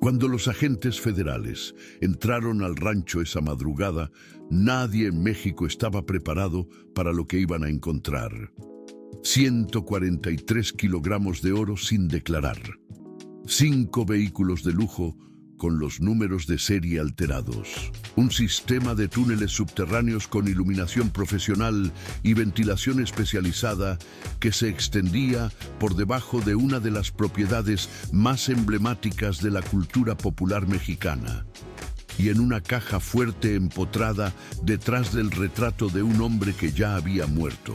Cuando los agentes federales entraron al rancho esa madrugada, nadie en México estaba preparado para lo que iban a encontrar. 143 kilogramos de oro sin declarar. 5 vehículos de lujo con los números de serie alterados. Un sistema de túneles subterráneos con iluminación profesional y ventilación especializada que se extendía por debajo de una de las propiedades más emblemáticas de la cultura popular mexicana. Y en una caja fuerte empotrada detrás del retrato de un hombre que ya había muerto.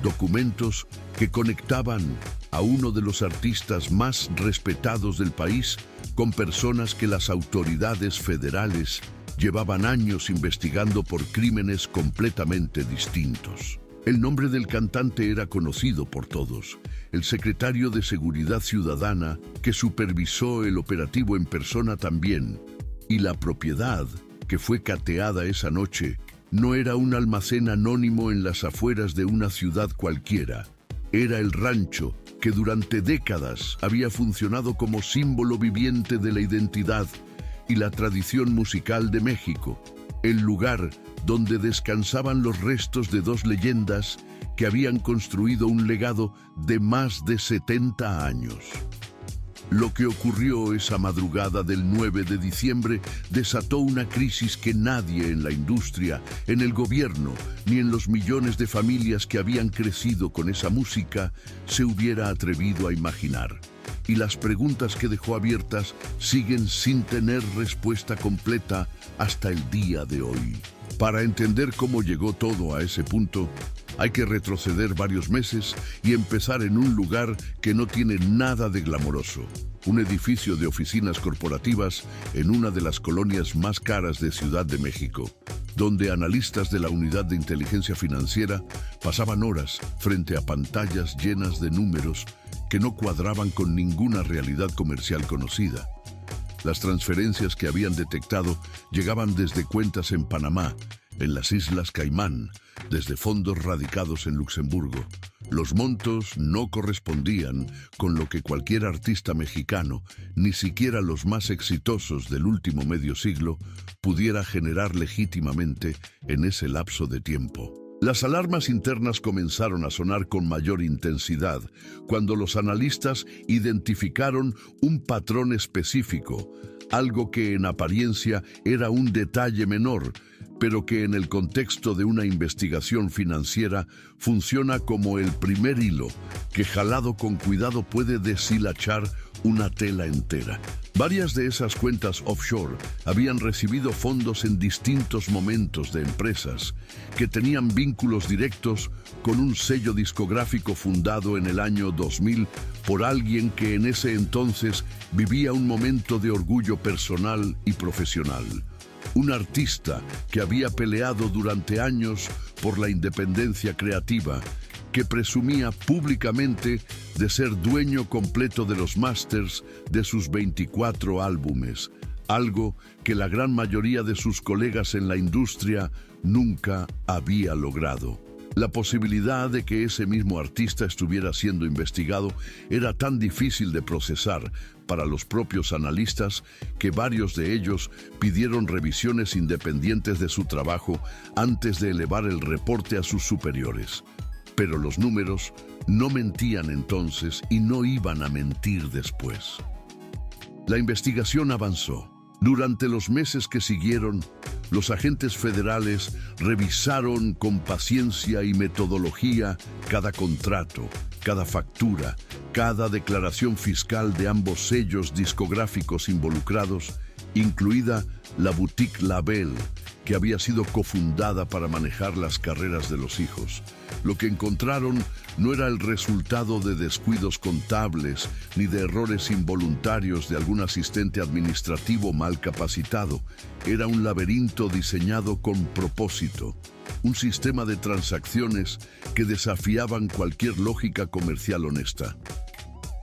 Documentos que conectaban a uno de los artistas más respetados del país con personas que las autoridades federales llevaban años investigando por crímenes completamente distintos. El nombre del cantante era conocido por todos. El secretario de Seguridad Ciudadana, que supervisó el operativo en persona también. Y la propiedad, que fue cateada esa noche, no era un almacén anónimo en las afueras de una ciudad cualquiera. Era el rancho que durante décadas había funcionado como símbolo viviente de la identidad y la tradición musical de México, el lugar donde descansaban los restos de 2 leyendas que habían construido un legado de más de 70 años. Lo que ocurrió esa madrugada del 9 de diciembre desató una crisis que nadie en la industria, en el gobierno, ni en los millones de familias que habían crecido con esa música se hubiera atrevido a imaginar. Y las preguntas que dejó abiertas siguen sin tener respuesta completa hasta el día de hoy. Para entender cómo llegó todo a ese punto, hay que retroceder varios meses y empezar en un lugar que no tiene nada de glamoroso. Un edificio de oficinas corporativas en una de las colonias más caras de Ciudad de México, donde analistas de la Unidad de Inteligencia Financiera pasaban horas frente a pantallas llenas de números que no cuadraban con ninguna realidad comercial conocida. Las transferencias que habían detectado llegaban desde cuentas en Panamá, en las Islas Caimán, desde fondos radicados en Luxemburgo. Los montos no correspondían con lo que cualquier artista mexicano, ni siquiera los más exitosos del último medio siglo, pudiera generar legítimamente en ese lapso de tiempo. Las alarmas internas comenzaron a sonar con mayor intensidad cuando los analistas identificaron un patrón específico, algo que en apariencia era un detalle menor, pero que en el contexto de una investigación financiera funciona como el primer hilo que, jalado con cuidado, puede deshilachar una tela entera. Varias de esas cuentas offshore habían recibido fondos en distintos momentos de empresas que tenían vínculos directos con un sello discográfico fundado en el año 2000 por alguien que en ese entonces vivía un momento de orgullo personal y profesional. Un artista que había peleado durante años por la independencia creativa, que presumía públicamente de ser dueño completo de los másters de sus 24 álbumes, algo que la gran mayoría de sus colegas en la industria nunca había logrado. La posibilidad de que ese mismo artista estuviera siendo investigado era tan difícil de procesar para los propios analistas que varios de ellos pidieron revisiones independientes de su trabajo antes de elevar el reporte a sus superiores. Pero los números no mentían entonces y no iban a mentir después. La investigación avanzó. Durante los meses que siguieron, los agentes federales revisaron con paciencia y metodología cada contrato, cada factura, cada declaración fiscal de ambos sellos discográficos involucrados, incluida la Boutique Label, que había sido cofundada para manejar las carreras de los hijos. Lo que encontraron no era el resultado de descuidos contables ni de errores involuntarios de algún asistente administrativo mal capacitado. Era un laberinto diseñado con propósito, un sistema de transacciones que desafiaban cualquier lógica comercial honesta.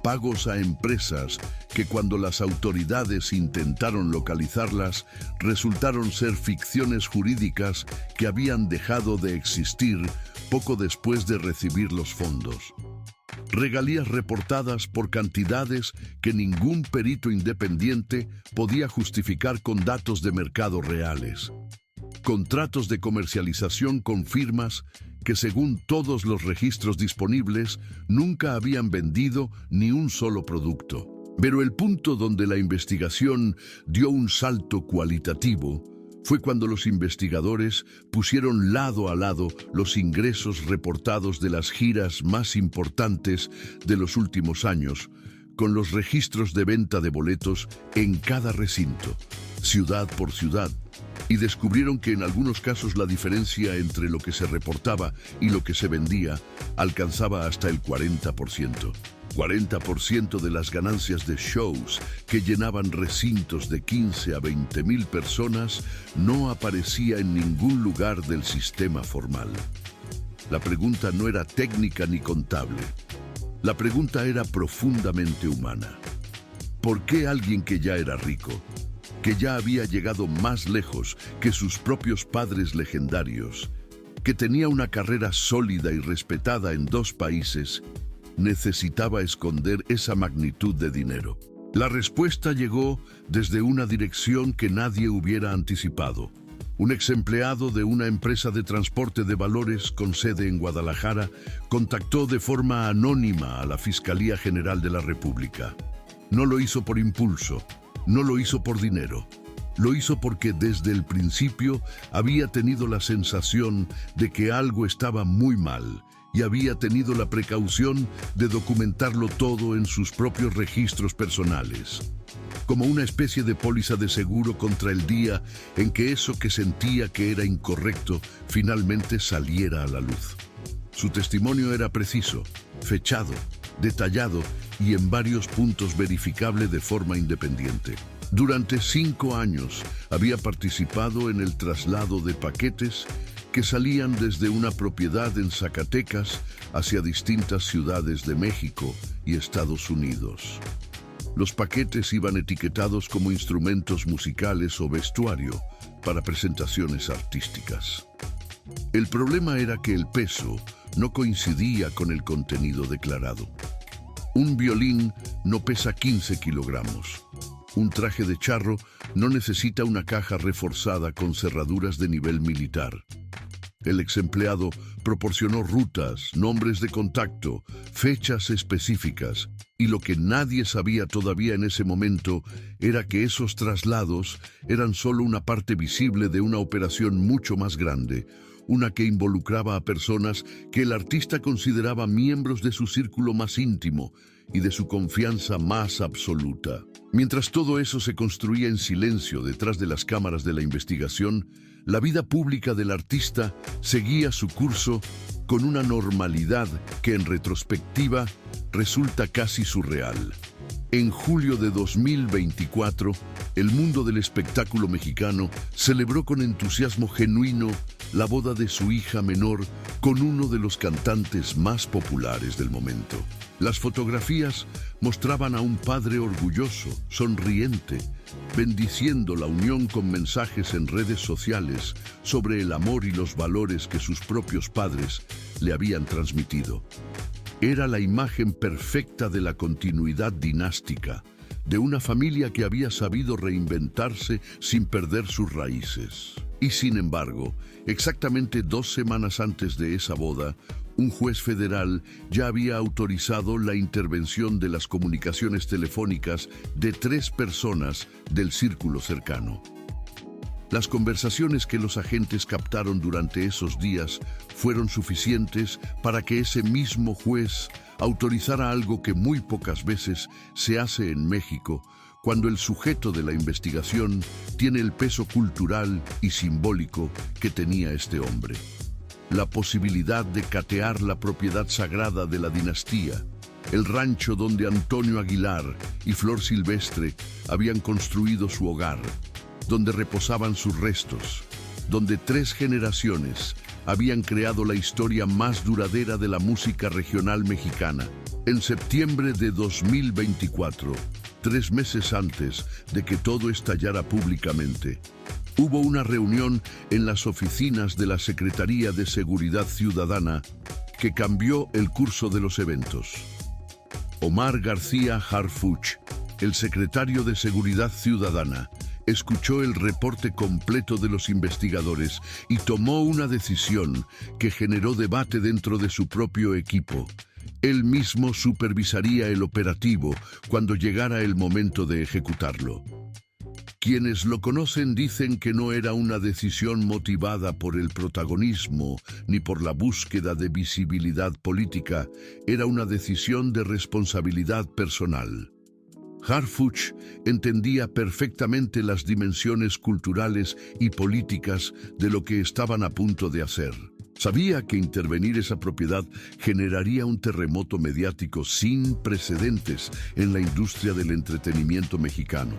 Pagos a empresas que, cuando las autoridades intentaron localizarlas, resultaron ser ficciones jurídicas que habían dejado de existir poco después de recibir los fondos. Regalías reportadas por cantidades que ningún perito independiente podía justificar con datos de mercado reales. Contratos de comercialización con firmas que, según todos los registros disponibles, nunca habían vendido ni un solo producto. Pero el punto donde la investigación dio un salto cualitativo fue cuando los investigadores pusieron lado a lado los ingresos reportados de las giras más importantes de los últimos años, con los registros de venta de boletos en cada recinto, ciudad por ciudad, y descubrieron que en algunos casos la diferencia entre lo que se reportaba y lo que se vendía alcanzaba hasta el 40%. 40% de las ganancias de shows que llenaban recintos de 15 a 20,000 personas no aparecía en ningún lugar del sistema formal. La pregunta no era técnica ni contable. La pregunta era profundamente humana. ¿Por qué alguien que ya era rico, que ya había llegado más lejos que sus propios padres legendarios, que tenía una carrera sólida y respetada en 2 países, necesitaba esconder esa magnitud de dinero? La respuesta llegó desde una dirección que nadie hubiera anticipado. Un exempleado de una empresa de transporte de valores con sede en Guadalajara contactó de forma anónima a la Fiscalía General de la República. No lo hizo por impulso, no lo hizo por dinero. Lo hizo porque desde el principio había tenido la sensación de que algo estaba muy mal y había tenido la precaución de documentarlo todo en sus propios registros personales, como una especie de póliza de seguro contra el día en que eso que sentía que era incorrecto finalmente saliera a la luz. Su testimonio era preciso, fechado, detallado y en varios puntos verificable de forma independiente. Durante 5 años había participado en el traslado de paquetes que salían desde una propiedad en Zacatecas hacia distintas ciudades de México y Estados Unidos. Los paquetes iban etiquetados como instrumentos musicales o vestuario para presentaciones artísticas. El problema era que el peso no coincidía con el contenido declarado. Un violín no pesa 15 kilogramos. Un traje de charro no necesita una caja reforzada con cerraduras de nivel militar. El exempleado proporcionó rutas, nombres de contacto, fechas específicas, y lo que nadie sabía todavía en ese momento era que esos traslados eran solo una parte visible de una operación mucho más grande, una que involucraba a personas que el artista consideraba miembros de su círculo más íntimo y de su confianza más absoluta. Mientras todo eso se construía en silencio detrás de las cámaras de la investigación, la vida pública del artista seguía su curso con una normalidad que en retrospectiva resulta casi surreal. En julio de 2024, el mundo del espectáculo mexicano celebró con entusiasmo genuino la boda de su hija menor con uno de los cantantes más populares del momento. Las fotografías mostraban a un padre orgulloso, sonriente, bendiciendo la unión con mensajes en redes sociales sobre el amor y los valores que sus propios padres le habían transmitido. Era la imagen perfecta de la continuidad dinástica, de una familia que había sabido reinventarse sin perder sus raíces. Y sin embargo, exactamente 2 semanas antes de esa boda, un juez federal ya había autorizado la intervención de las comunicaciones telefónicas de 3 personas del círculo cercano. Las conversaciones que los agentes captaron durante esos días fueron suficientes para que ese mismo juez autorizara algo que muy pocas veces se hace en México, cuando el sujeto de la investigación tiene el peso cultural y simbólico que tenía este hombre. La posibilidad de catear la propiedad sagrada de la dinastía, el rancho donde Antonio Aguilar y Flor Silvestre habían construido su hogar, donde reposaban sus restos, donde 3 generaciones habían creado la historia más duradera de la música regional mexicana. En septiembre de 2024, 3 meses antes de que todo estallara públicamente, hubo una reunión en las oficinas de la Secretaría de Seguridad Ciudadana que cambió el curso de los eventos. Omar García Harfuch, el secretario de Seguridad Ciudadana, escuchó el reporte completo de los investigadores y tomó una decisión que generó debate dentro de su propio equipo. Él mismo supervisaría el operativo cuando llegara el momento de ejecutarlo. Quienes lo conocen dicen que no era una decisión motivada por el protagonismo ni por la búsqueda de visibilidad política, era una decisión de responsabilidad personal. Harfuch entendía perfectamente las dimensiones culturales y políticas de lo que estaban a punto de hacer. Sabía que intervenir esa propiedad generaría un terremoto mediático sin precedentes en la industria del entretenimiento mexicano.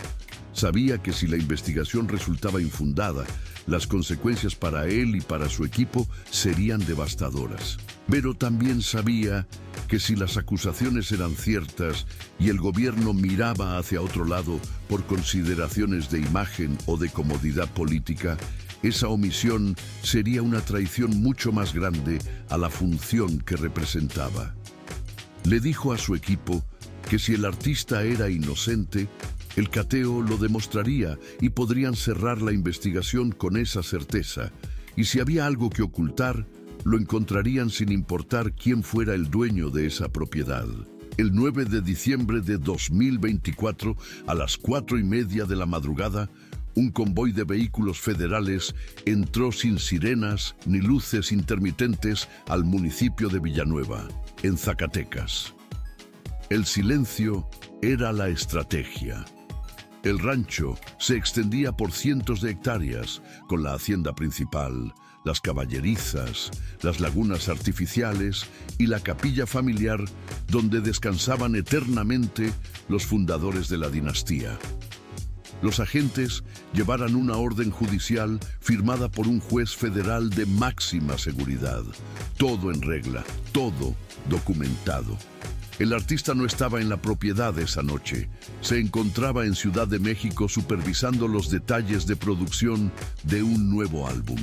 Sabía que si la investigación resultaba infundada, las consecuencias para él y para su equipo serían devastadoras. Pero también sabía que si las acusaciones eran ciertas y el gobierno miraba hacia otro lado por consideraciones de imagen o de comodidad política, esa omisión sería una traición mucho más grande a la función que representaba. Le dijo a su equipo que si el artista era inocente, el cateo lo demostraría y podrían cerrar la investigación con esa certeza. Y si había algo que ocultar, lo encontrarían sin importar quién fuera el dueño de esa propiedad. El 9 de diciembre de 2024, a las 4:30 de la madrugada, un convoy de vehículos federales entró sin sirenas ni luces intermitentes al municipio de Villanueva, en Zacatecas. El silencio era la estrategia. El rancho se extendía por cientos de hectáreas, con la hacienda principal, las caballerizas, las lagunas artificiales y la capilla familiar donde descansaban eternamente los fundadores de la dinastía. Los agentes llevaron una orden judicial firmada por un juez federal de máxima seguridad. Todo en regla, todo documentado. El artista no estaba en la propiedad esa noche. Se encontraba en Ciudad de México supervisando los detalles de producción de un nuevo álbum.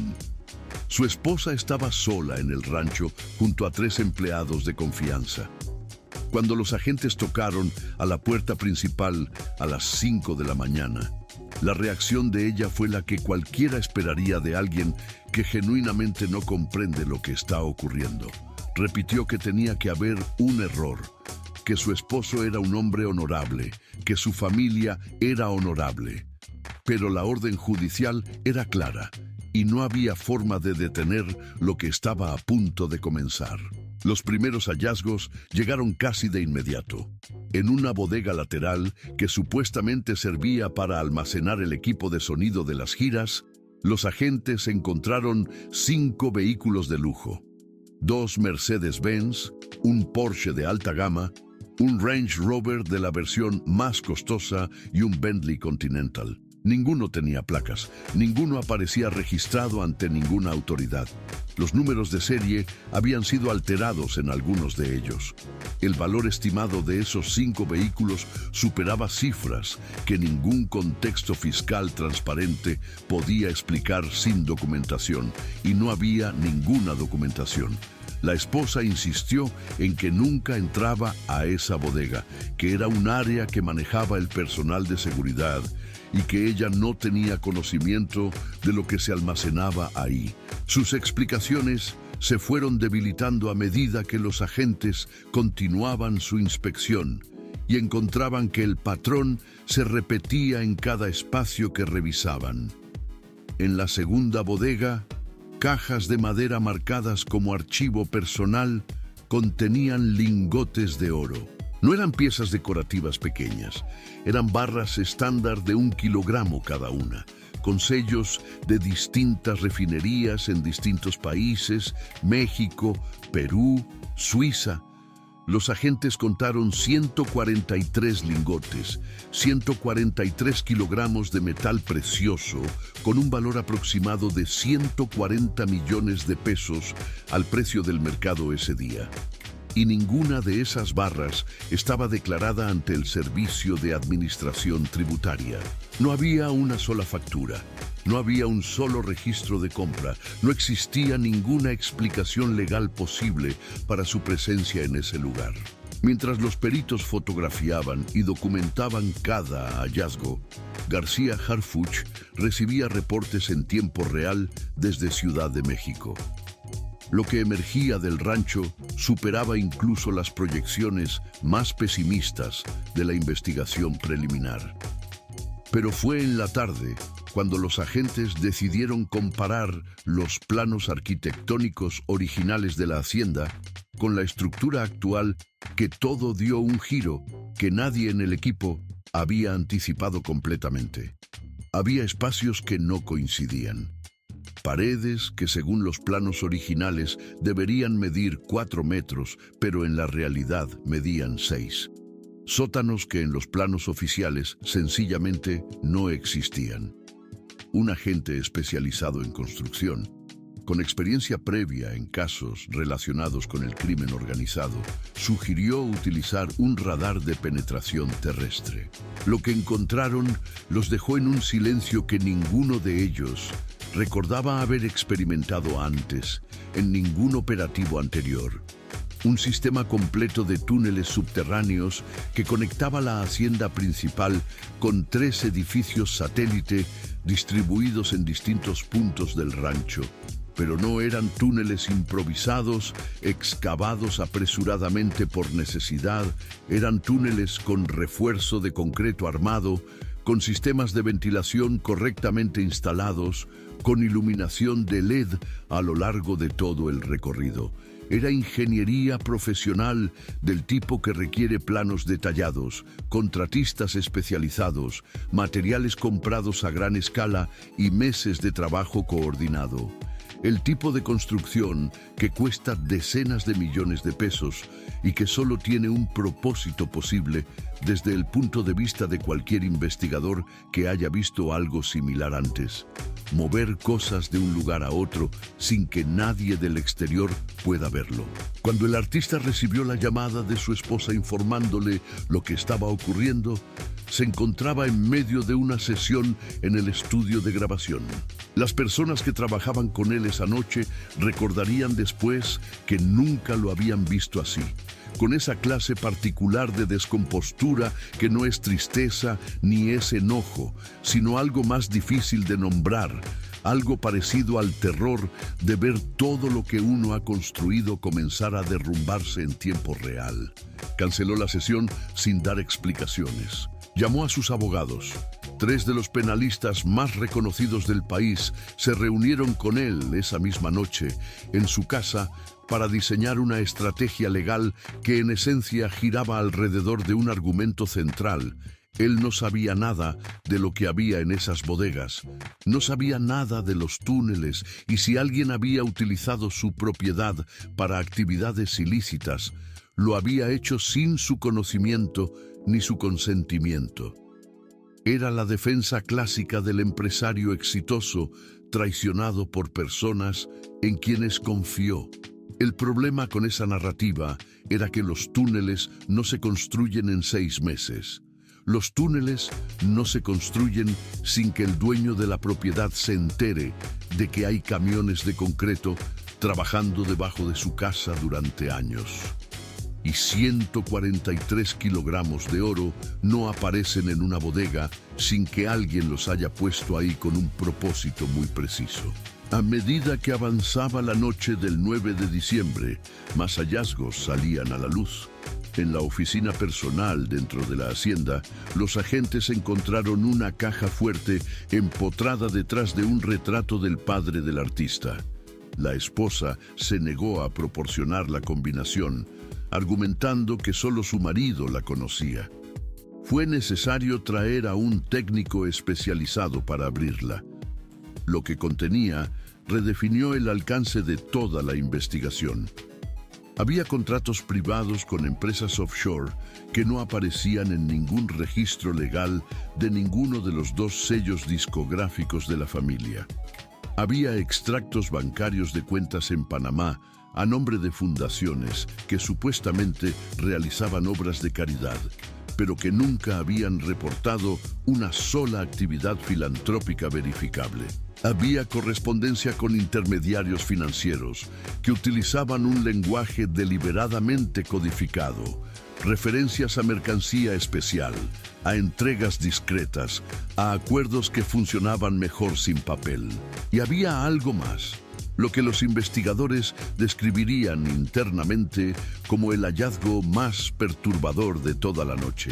Su esposa estaba sola en el rancho junto a 3 empleados de confianza. Cuando los agentes tocaron a la puerta principal a las 5 de la mañana, la reacción de ella fue la que cualquiera esperaría de alguien que genuinamente no comprende lo que está ocurriendo. Repitió que tenía que haber un error, que su esposo era un hombre honorable, que su familia era honorable. Pero la orden judicial era clara y no había forma de detener lo que estaba a punto de comenzar. Los primeros hallazgos llegaron casi de inmediato. En una bodega lateral que supuestamente servía para almacenar el equipo de sonido de las giras, los agentes encontraron 5 vehículos de lujo. 2 Mercedes-Benz, un Porsche de alta gama, un Range Rover de la versión más costosa y un Bentley Continental. Ninguno tenía placas, ninguno aparecía registrado ante ninguna autoridad. Los números de serie habían sido alterados en algunos de ellos. El valor estimado de esos 5 vehículos superaba cifras que ningún contexto fiscal transparente podía explicar sin documentación, y no había ninguna documentación. La esposa insistió en que nunca entraba a esa bodega, que era un área que manejaba el personal de seguridad y que ella no tenía conocimiento de lo que se almacenaba ahí. Sus explicaciones se fueron debilitando a medida que los agentes continuaban su inspección y encontraban que el patrón se repetía en cada espacio que revisaban. En la segunda bodega, cajas de madera marcadas como archivo personal contenían lingotes de oro. No eran piezas decorativas pequeñas, eran barras estándar de 1 kilogramo cada una, con sellos de distintas refinerías en distintos países: México, Perú, Suiza. Los agentes contaron 143 lingotes, 143 kilogramos de metal precioso, con un valor aproximado de 140 millones de pesos al precio del mercado ese día. Y ninguna de esas barras estaba declarada ante el Servicio de Administración Tributaria. No había una sola factura, No había un solo registro de compra, no existía ninguna explicación legal posible para su presencia en ese lugar. Mientras los peritos fotografiaban y documentaban cada hallazgo, García Harfuch recibía reportes en tiempo real desde Ciudad de México. Lo que emergía del rancho superaba incluso las proyecciones más pesimistas de la investigación preliminar. Pero fue en la tarde cuando los agentes decidieron comparar los planos arquitectónicos originales de la hacienda con la estructura actual, que todo dio un giro que nadie en el equipo había anticipado completamente. Había espacios que no coincidían. Paredes que según los planos originales deberían medir 4 metros, pero en la realidad medían 6. Sótanos que en los planos oficiales sencillamente no existían. Un agente especializado en construcción, con experiencia previa en casos relacionados con el crimen organizado, sugirió utilizar un radar de penetración terrestre. Lo que encontraron los dejó en un silencio que ninguno de ellos recordaba haber experimentado antes en ningún operativo anterior. Un sistema completo de túneles subterráneos que conectaba la hacienda principal con 3 edificios satélite distribuidos en distintos puntos del rancho. Pero no eran túneles improvisados, excavados apresuradamente por necesidad. Eran túneles con refuerzo de concreto armado, con sistemas de ventilación correctamente instalados, con iluminación de LED a lo largo de todo el recorrido. Era ingeniería profesional del tipo que requiere planos detallados, contratistas especializados, materiales comprados a gran escala y meses de trabajo coordinado. El tipo de construcción que cuesta decenas de millones de pesos y que solo tiene un propósito posible desde el punto de vista de cualquier investigador que haya visto algo similar antes: mover cosas de un lugar a otro sin que nadie del exterior pueda verlo. Cuando el artista recibió la llamada de su esposa informándole lo que estaba ocurriendo, se encontraba en medio de una sesión en el estudio de grabación. Las personas que trabajaban con él esa noche recordarían después que nunca lo habían visto así, con esa clase particular de descompostura que no es tristeza ni es enojo, sino algo más difícil de nombrar, algo parecido al terror de ver todo lo que uno ha construido comenzar a derrumbarse en tiempo real. Canceló la sesión sin dar explicaciones. Llamó a sus abogados. 3 de los penalistas más reconocidos del país se reunieron con él esa misma noche en su casa para diseñar una estrategia legal que en esencia giraba alrededor de un argumento central. Él no sabía nada de lo que había en esas bodegas, no sabía nada de los túneles, y si alguien había utilizado su propiedad para actividades ilícitas, lo había hecho sin su conocimiento ni su consentimiento. Era la defensa clásica del empresario exitoso traicionado por personas en quienes confió. El problema con esa narrativa era que los túneles no se construyen en 6 meses. Los túneles no se construyen sin que el dueño de la propiedad se entere de que hay camiones de concreto trabajando debajo de su casa durante años. Y 143 kilogramos de oro no aparecen en una bodega sin que alguien los haya puesto ahí con un propósito muy preciso. A medida que avanzaba la noche del 9 de diciembre, más hallazgos salían a la luz. En la oficina personal dentro de la hacienda, los agentes encontraron una caja fuerte empotrada detrás de un retrato del padre del artista. La esposa se negó a proporcionar la combinación, argumentando que solo su marido la conocía. Fue necesario traer a un técnico especializado para abrirla. Lo que contenía redefinió el alcance de toda la investigación. Había contratos privados con empresas offshore que no aparecían en ningún registro legal de ninguno de los 2 sellos discográficos de la familia. Había extractos bancarios de cuentas en Panamá a nombre de fundaciones que supuestamente realizaban obras de caridad, pero que nunca habían reportado una sola actividad filantrópica verificable. Había correspondencia con intermediarios financieros que utilizaban un lenguaje deliberadamente codificado, referencias a mercancía especial, a entregas discretas, a acuerdos que funcionaban mejor sin papel. Y había algo más, lo que los investigadores describirían internamente como el hallazgo más perturbador de toda la noche.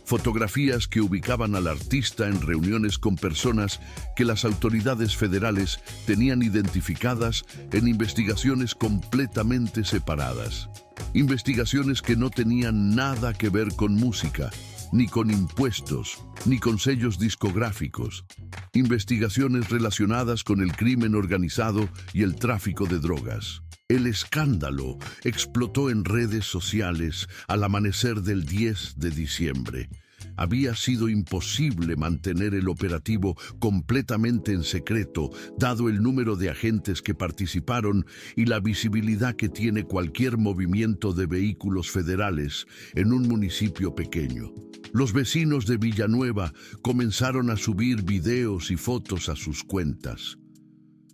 Fotografías que ubicaban al artista en reuniones con personas que las autoridades federales tenían identificadas en investigaciones completamente separadas. Investigaciones que no tenían nada que ver con música, ni con impuestos, ni con sellos discográficos. Investigaciones relacionadas con el crimen organizado y el tráfico de drogas. El escándalo explotó en redes sociales al amanecer del 10 de diciembre. Había sido imposible mantener el operativo completamente en secreto, dado el número de agentes que participaron y la visibilidad que tiene cualquier movimiento de vehículos federales en un municipio pequeño. Los vecinos de Villanueva comenzaron a subir videos y fotos a sus cuentas.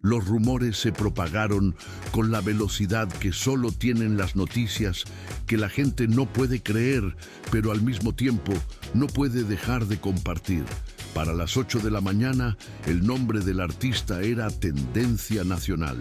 Los rumores se propagaron con la velocidad que solo tienen las noticias, que la gente no puede creer, pero al mismo tiempo no puede dejar de compartir. Para las 8 de la mañana, el nombre del artista era tendencia nacional.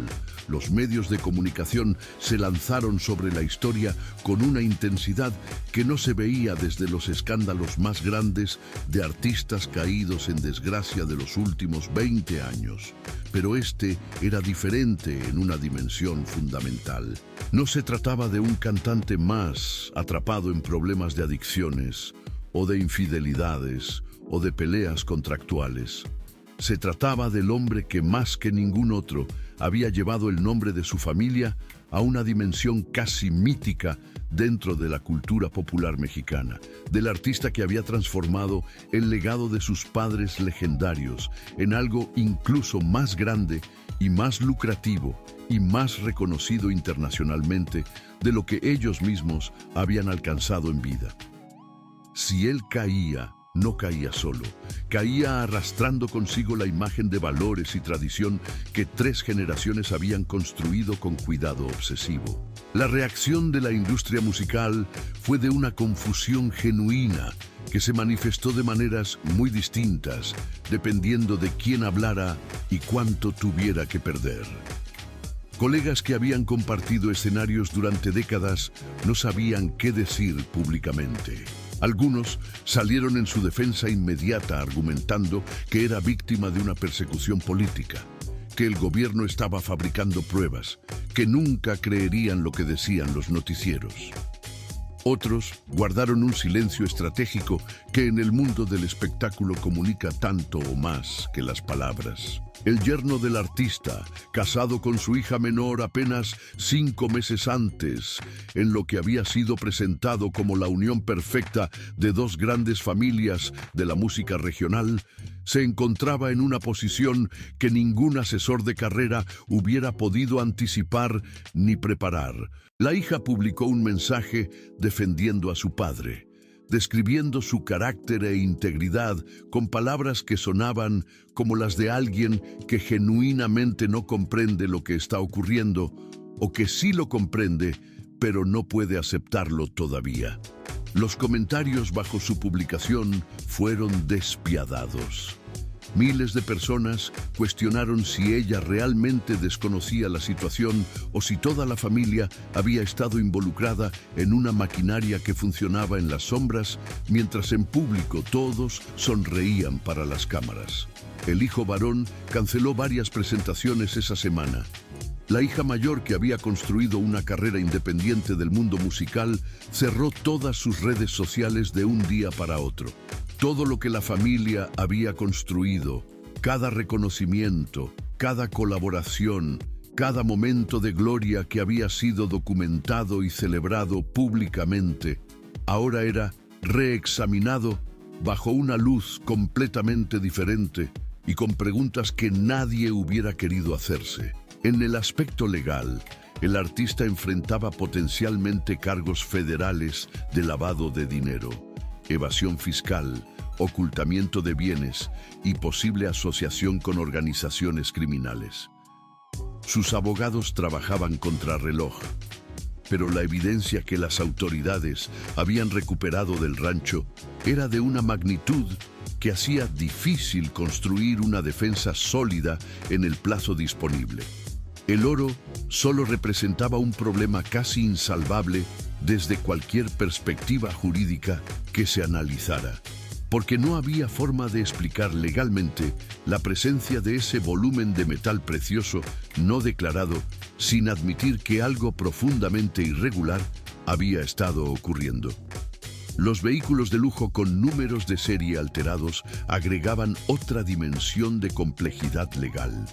Los medios de comunicación se lanzaron sobre la historia con una intensidad que no se veía desde los escándalos más grandes de artistas caídos en desgracia de los últimos 20 años. Pero este era diferente en una dimensión fundamental. No se trataba de un cantante más atrapado en problemas de adicciones, o de infidelidades, o de peleas contractuales. Se trataba del hombre que más que ningún otro había llevado el nombre de su familia a una dimensión casi mítica dentro de la cultura popular mexicana, del artista que había transformado el legado de sus padres legendarios en algo incluso más grande y más lucrativo y más reconocido internacionalmente de lo que ellos mismos habían alcanzado en vida. Si él caía, no caía solo, caía arrastrando consigo la imagen de valores y tradición que 3 generaciones habían construido con cuidado obsesivo. La reacción de la industria musical fue de una confusión genuina que se manifestó de maneras muy distintas, dependiendo de quién hablara y cuánto tuviera que perder. Colegas que habían compartido escenarios durante décadas no sabían qué decir públicamente. Algunos salieron en su defensa inmediata argumentando que era víctima de una persecución política, que el gobierno estaba fabricando pruebas, que nunca creerían lo que decían los noticieros. Otros guardaron un silencio estratégico que en el mundo del espectáculo comunica tanto o más que las palabras. El yerno del artista, casado con su hija menor apenas 5 meses antes, en lo que había sido presentado como la unión perfecta de 2 grandes familias de la música regional, se encontraba en una posición que ningún asesor de carrera hubiera podido anticipar ni preparar. La hija publicó un mensaje defendiendo a su padre, describiendo su carácter e integridad con palabras que sonaban como las de alguien que genuinamente no comprende lo que está ocurriendo, o que sí lo comprende, pero no puede aceptarlo todavía. Los comentarios bajo su publicación fueron despiadados. Miles de personas cuestionaron si ella realmente desconocía la situación o si toda la familia había estado involucrada en una maquinaria que funcionaba en las sombras, mientras en público todos sonreían para las cámaras. El hijo varón canceló varias presentaciones esa semana. La hija mayor, que había construido una carrera independiente del mundo musical, cerró todas sus redes sociales de un día para otro. Todo lo que la familia había construido, cada reconocimiento, cada colaboración, cada momento de gloria que había sido documentado y celebrado públicamente, ahora era reexaminado bajo una luz completamente diferente y con preguntas que nadie hubiera querido hacerse. En el aspecto legal, el artista enfrentaba potencialmente cargos federales de lavado de dinero. evasión fiscal, ocultamiento de bienes y posible asociación con organizaciones criminales. Sus abogados trabajaban contrarreloj, pero la evidencia que las autoridades habían recuperado del rancho era de una magnitud que hacía difícil construir una defensa sólida en el plazo disponible. El oro solo representaba un problema casi insalvable desde cualquier perspectiva jurídica que se analizara, porque no había forma de explicar legalmente la presencia de ese volumen de metal precioso no declarado sin admitir que algo profundamente irregular había estado ocurriendo. Los vehículos de lujo con números de serie alterados agregaban otra dimensión de complejidad legal,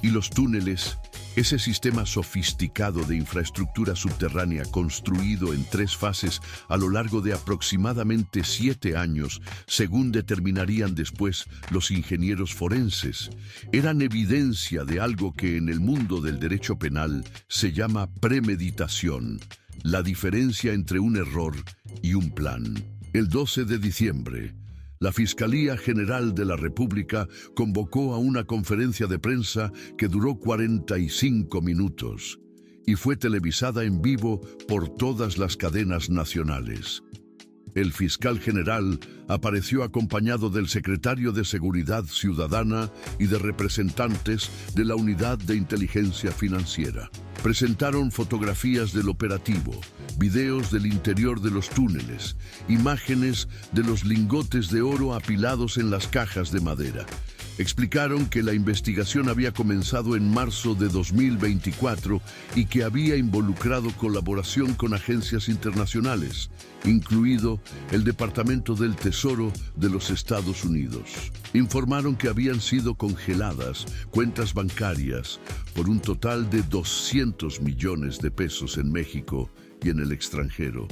y los túneles, ese sistema sofisticado de infraestructura subterránea construido en 3 fases a lo largo de aproximadamente 7 años, según determinarían después los ingenieros forenses, eran evidencia de algo que en el mundo del derecho penal se llama premeditación, la diferencia entre un error y un plan. El 12 de diciembre, la Fiscalía General de la República convocó a una conferencia de prensa que duró 45 minutos y fue televisada en vivo por todas las cadenas nacionales. El fiscal general apareció acompañado del secretario de Seguridad Ciudadana y de representantes de la Unidad de Inteligencia Financiera. Presentaron fotografías del operativo, videos del interior de los túneles, imágenes de los lingotes de oro apilados en las cajas de madera. Explicaron que la investigación había comenzado en marzo de 2024 y que había involucrado colaboración con agencias internacionales, incluido el Departamento del Tesoro de los Estados Unidos. Informaron que habían sido congeladas cuentas bancarias por un total de 200 millones de pesos en México y en el extranjero,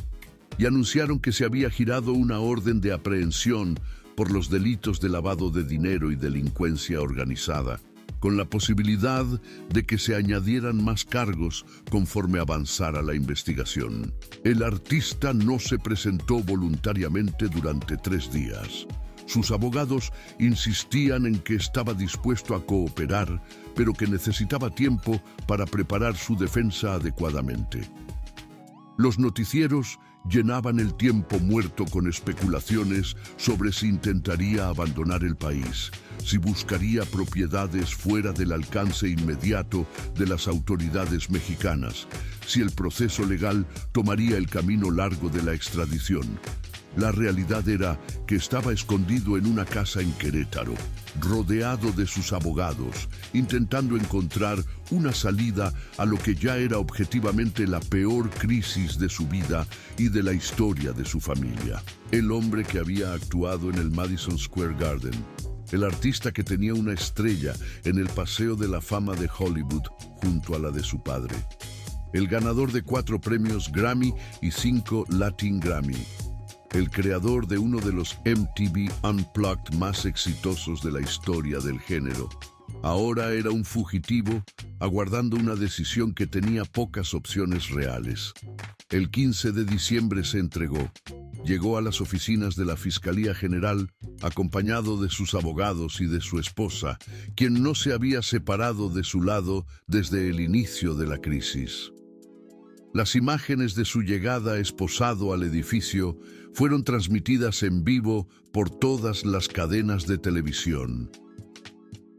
y anunciaron que se había girado una orden de aprehensión por los delitos de lavado de dinero y delincuencia organizada, con la posibilidad de que se añadieran más cargos conforme avanzara la investigación. El artista no se presentó voluntariamente durante 3 días. Sus abogados insistían en que estaba dispuesto a cooperar, pero que necesitaba tiempo para preparar su defensa adecuadamente. Los noticieros llenaban el tiempo muerto con especulaciones sobre si intentaría abandonar el país, si buscaría propiedades fuera del alcance inmediato de las autoridades mexicanas, si el proceso legal tomaría el camino largo de la extradición. La realidad era que estaba escondido en una casa en Querétaro, rodeado de sus abogados, intentando encontrar una salida a lo que ya era objetivamente la peor crisis de su vida y de la historia de su familia. El hombre que había actuado en el Madison Square Garden, el artista que tenía una estrella en el Paseo de la Fama de Hollywood junto a la de su padre, el ganador de 4 premios Grammy y 5 Latin Grammy, el creador de uno de los MTV Unplugged más exitosos de la historia del género. Ahora era un fugitivo, aguardando una decisión que tenía pocas opciones reales. El 15 de diciembre se entregó. Llegó a las oficinas de la Fiscalía General, acompañado de sus abogados y de su esposa, quien no se había separado de su lado desde el inicio de la crisis. Las imágenes de su llegada esposado al edificio fueron transmitidas en vivo por todas las cadenas de televisión.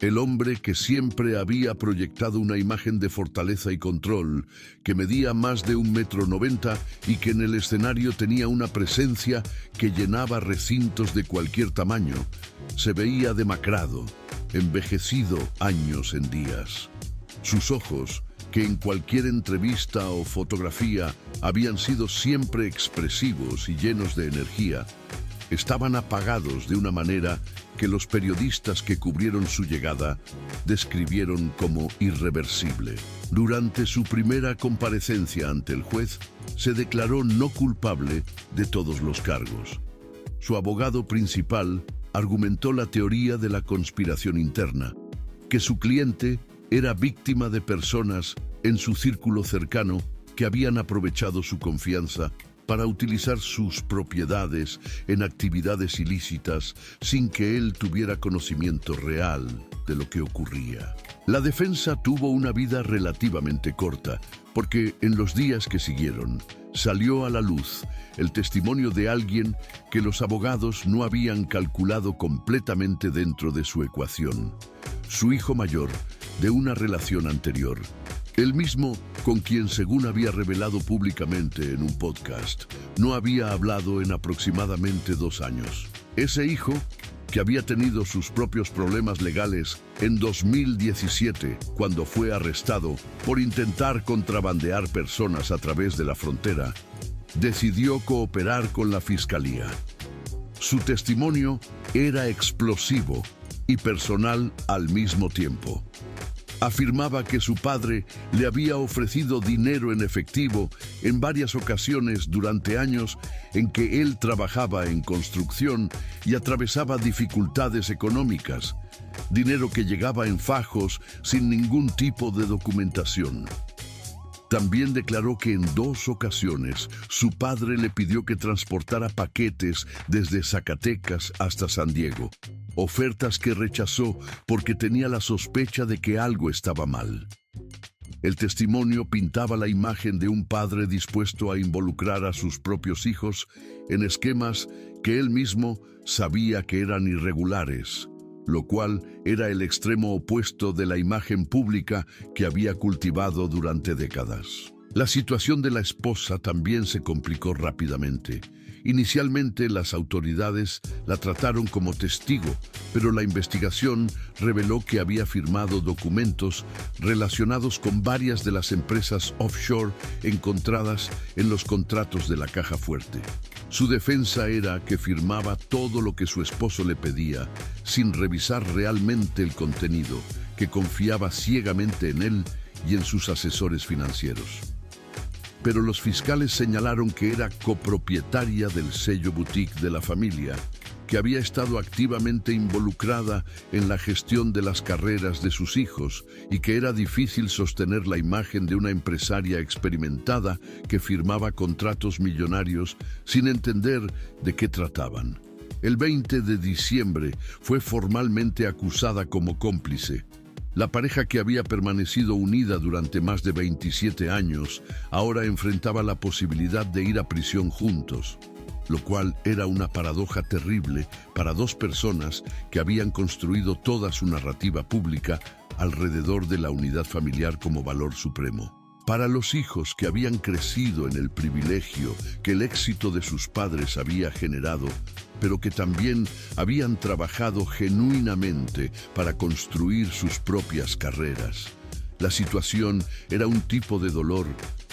El hombre que siempre había proyectado una imagen de fortaleza y control, que medía más de 1,90 m y que en el escenario tenía una presencia que llenaba recintos de cualquier tamaño, se veía demacrado, envejecido años en días. Sus ojos, que en cualquier entrevista o fotografía habían sido siempre expresivos y llenos de energía, estaban apagados de una manera que los periodistas que cubrieron su llegada describieron como irreversible. Durante su primera comparecencia ante el juez, se declaró no culpable de todos los cargos. Su abogado principal argumentó la teoría de la conspiración interna, que su cliente era víctima de personas en su círculo cercano que habían aprovechado su confianza para utilizar sus propiedades en actividades ilícitas sin que él tuviera conocimiento real de lo que ocurría. La defensa tuvo una vida relativamente corta, porque en los días que siguieron salió a la luz el testimonio de alguien que los abogados no habían calculado completamente dentro de su ecuación: su hijo mayor de una relación anterior, el mismo con quien, según había revelado públicamente en un podcast, no había hablado en aproximadamente 2 años. Ese hijo, que había tenido sus propios problemas legales en 2017, cuando fue arrestado por intentar contrabandear personas a través de la frontera, decidió cooperar con la fiscalía. Su testimonio era explosivo y personal al mismo tiempo. Afirmaba que su padre le había ofrecido dinero en efectivo en varias ocasiones durante años en que él trabajaba en construcción y atravesaba dificultades económicas, dinero que llegaba en fajos sin ningún tipo de documentación. También declaró que en 2 ocasiones su padre le pidió que transportara paquetes desde Zacatecas hasta San Diego, ofertas que rechazó porque tenía la sospecha de que algo estaba mal. El testimonio pintaba la imagen de un padre dispuesto a involucrar a sus propios hijos en esquemas que él mismo sabía que eran irregulares, lo cual era el extremo opuesto de la imagen pública que había cultivado durante décadas. La situación de la esposa también se complicó rápidamente. Inicialmente, las autoridades la trataron como testigo, pero la investigación reveló que había firmado documentos relacionados con varias de las empresas offshore encontradas en los contratos de la Caja Fuerte. Su defensa era que firmaba todo lo que su esposo le pedía, sin revisar realmente el contenido, que confiaba ciegamente en él y en sus asesores financieros. Pero los fiscales señalaron que era copropietaria del sello boutique de la familia, que había estado activamente involucrada en la gestión de las carreras de sus hijos y que era difícil sostener la imagen de una empresaria experimentada que firmaba contratos millonarios sin entender de qué trataban. El 20 de diciembre fue formalmente acusada como cómplice. La pareja, que había permanecido unida durante más de 27 años, ahora enfrentaba la posibilidad de ir a prisión juntos, lo cual era una paradoja terrible para 2 personas que habían construido toda su narrativa pública alrededor de la unidad familiar como valor supremo. Para los hijos que habían crecido en el privilegio que el éxito de sus padres había generado, pero que también habían trabajado genuinamente para construir sus propias carreras, la situación era un tipo de dolor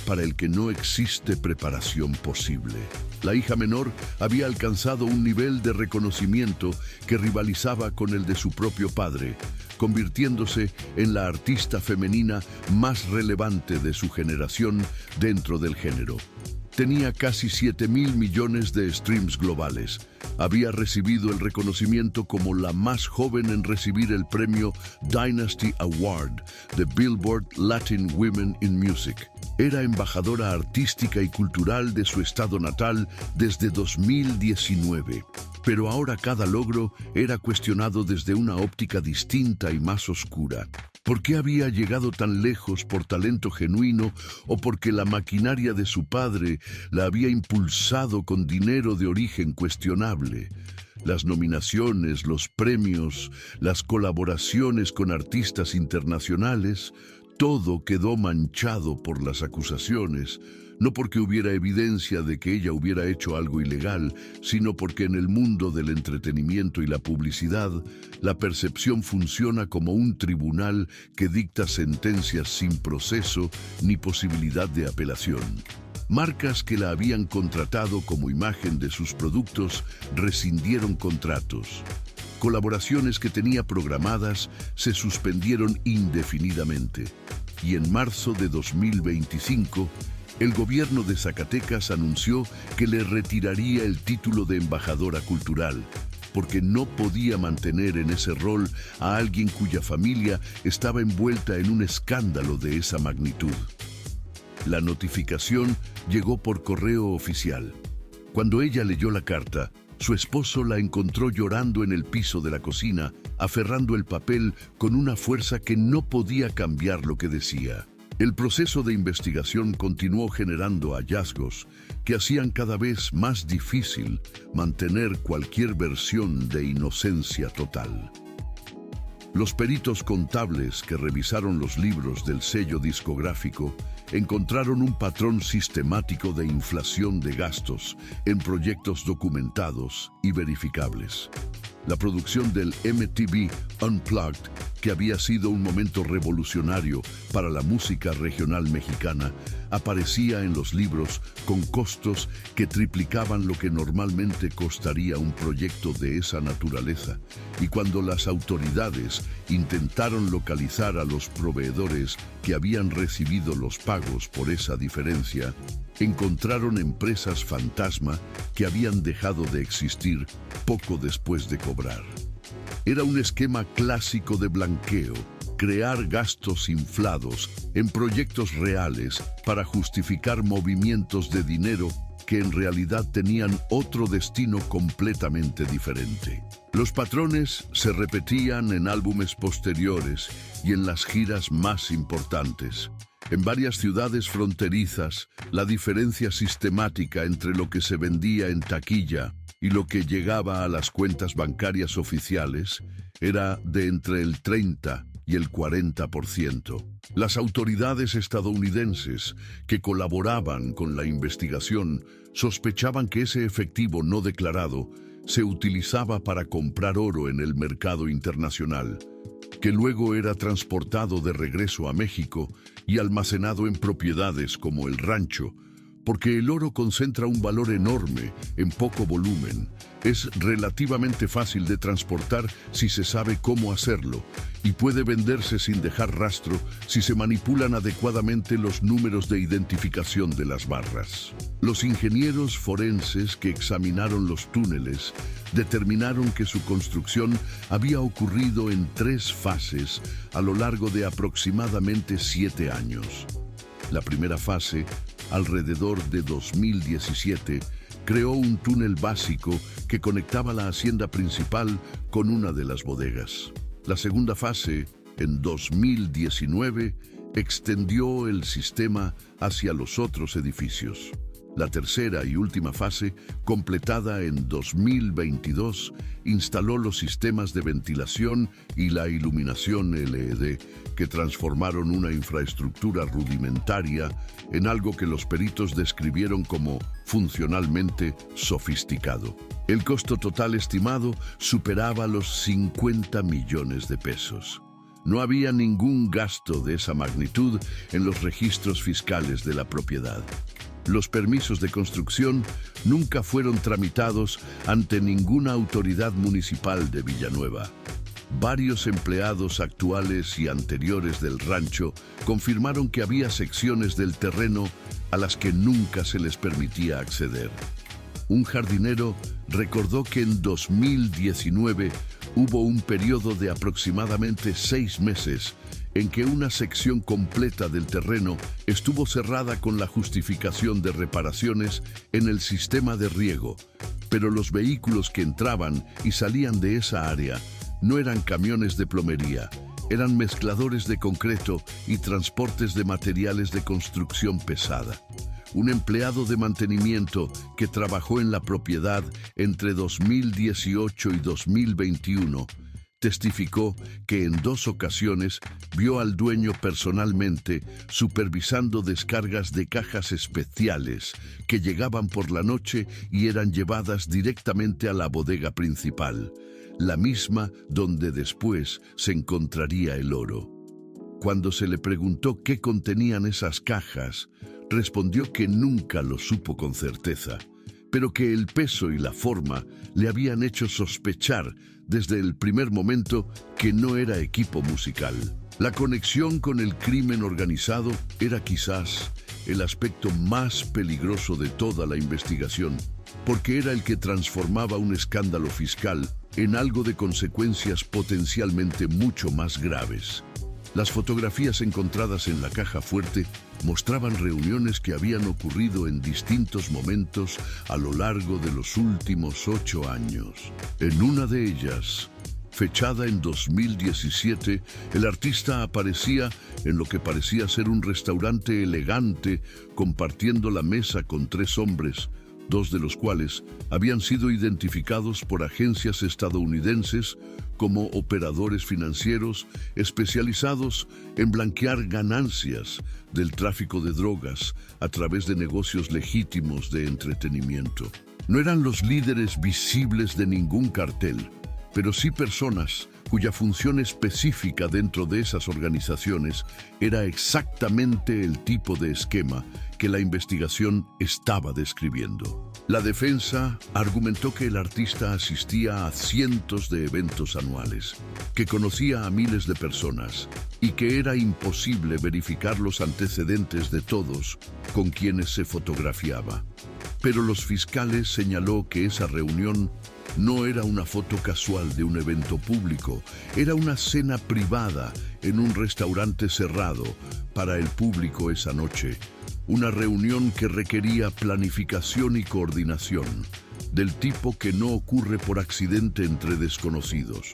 para el que no existe preparación posible. La hija menor había alcanzado un nivel de reconocimiento que rivalizaba con el de su propio padre, convirtiéndose en la artista femenina más relevante de su generación dentro del género. Tenía casi 7.000 millones de streams globales. Había recibido el reconocimiento como la más joven en recibir el premio Dynasty Award de Billboard Latin Women in Music. Era embajadora artística y cultural de su estado natal desde 2019. Pero ahora cada logro era cuestionado desde una óptica distinta y más oscura. ¿Por qué había llegado tan lejos por talento genuino o porque la maquinaria de su padre la había impulsado con dinero de origen cuestionable? Las nominaciones, los premios, las colaboraciones con artistas internacionales, todo quedó manchado por las acusaciones, no porque hubiera evidencia de que ella hubiera hecho algo ilegal, sino porque en el mundo del entretenimiento y la publicidad, la percepción funciona como un tribunal que dicta sentencias sin proceso ni posibilidad de apelación. Marcas que la habían contratado como imagen de sus productos rescindieron contratos. Colaboraciones que tenía programadas se suspendieron indefinidamente. Y en marzo de 2025, el gobierno de Zacatecas anunció que le retiraría el título de embajadora cultural, porque no podía mantener en ese rol a alguien cuya familia estaba envuelta en un escándalo de esa magnitud. La notificación llegó por correo oficial. Cuando ella leyó la carta, su esposo la encontró llorando en el piso de la cocina, aferrando el papel con una fuerza que no podía cambiar lo que decía. El proceso de investigación continuó generando hallazgos que hacían cada vez más difícil mantener cualquier versión de inocencia total. Los peritos contables que revisaron los libros del sello discográfico encontraron un patrón sistemático de inflación de gastos en proyectos documentados y verificables. La producción del MTV Unplugged, que había sido un momento revolucionario para la música regional mexicana, aparecía en los libros con costos que triplicaban lo que normalmente costaría un proyecto de esa naturaleza. Y cuando las autoridades intentaron localizar a los proveedores que habían recibido los pagos por esa diferencia, encontraron empresas fantasma que habían dejado de existir poco después de cobrar. Era un esquema clásico de blanqueo, crear gastos inflados en proyectos reales para justificar movimientos de dinero que en realidad tenían otro destino completamente diferente. Los patrones se repetían en álbumes posteriores y en las giras más importantes. En varias ciudades fronterizas, la diferencia sistemática entre lo que se vendía en taquilla y lo que llegaba a las cuentas bancarias oficiales era de entre el 30 y el 40%. Las autoridades estadounidenses que colaboraban con la investigación sospechaban que ese efectivo no declarado se utilizaba para comprar oro en el mercado internacional, que luego era transportado de regreso a México y almacenado en propiedades como el rancho, porque el oro concentra un valor enorme en poco volumen. Es relativamente fácil de transportar si se sabe cómo hacerlo y puede venderse sin dejar rastro si se manipulan adecuadamente los números de identificación de las barras. Los ingenieros forenses que examinaron los túneles determinaron que su construcción había ocurrido en 3 fases a lo largo de aproximadamente 7 años. La primera fase, alrededor de 2017, creó un túnel básico que conectaba la hacienda principal con una de las bodegas. La segunda fase, en 2019, extendió el sistema hacia los otros edificios. La tercera y última fase, completada en 2022, instaló los sistemas de ventilación y la iluminación LED que transformaron una infraestructura rudimentaria en algo que los peritos describieron como funcionalmente sofisticado. El costo total estimado superaba los 50 millones de pesos. No había ningún gasto de esa magnitud en los registros fiscales de la propiedad. Los permisos de construcción nunca fueron tramitados ante ninguna autoridad municipal de Villanueva. Varios empleados actuales y anteriores del rancho confirmaron que había secciones del terreno a las que nunca se les permitía acceder. Un jardinero recordó que en 2019 hubo un periodo de aproximadamente 6 meses en que una sección completa del terreno estuvo cerrada con la justificación de reparaciones en el sistema de riego, pero los vehículos que entraban y salían de esa área no eran camiones de plomería, eran mezcladores de concreto y transportes de materiales de construcción pesada. Un empleado de mantenimiento que trabajó en la propiedad entre 2018 y 2021 testificó que en 2 ocasiones vio al dueño personalmente supervisando descargas de cajas especiales que llegaban por la noche y eran llevadas directamente a la bodega principal, la misma donde después se encontraría el oro. Cuando se le preguntó qué contenían esas cajas, respondió que nunca lo supo con certeza, pero que el peso y la forma le habían hecho sospechar desde el primer momento que no era equipo musical. La conexión con el crimen organizado era quizás el aspecto más peligroso de toda la investigación, porque era el que transformaba un escándalo fiscal en algo de consecuencias potencialmente mucho más graves. Las fotografías encontradas en la caja fuerte mostraban reuniones que habían ocurrido en distintos momentos a lo largo de los últimos 8 años. En una de ellas, fechada en 2017, el artista aparecía en lo que parecía ser un restaurante elegante, compartiendo la mesa con 3 hombres, 2 de los cuales habían sido identificados por agencias estadounidenses como operadores financieros especializados en blanquear ganancias del tráfico de drogas a través de negocios legítimos de entretenimiento. No eran los líderes visibles de ningún cartel, pero sí personas cuya función específica dentro de esas organizaciones era exactamente el tipo de esquema que la investigación estaba describiendo. La defensa argumentó que el artista asistía a cientos de eventos anuales, que conocía a miles de personas y que era imposible verificar los antecedentes de todos con quienes se fotografiaba. Pero los fiscales señaló que esa reunión no era una foto casual de un evento público, era una cena privada en un restaurante cerrado para el público esa noche. Una reunión que requería planificación y coordinación, del tipo que no ocurre por accidente entre desconocidos.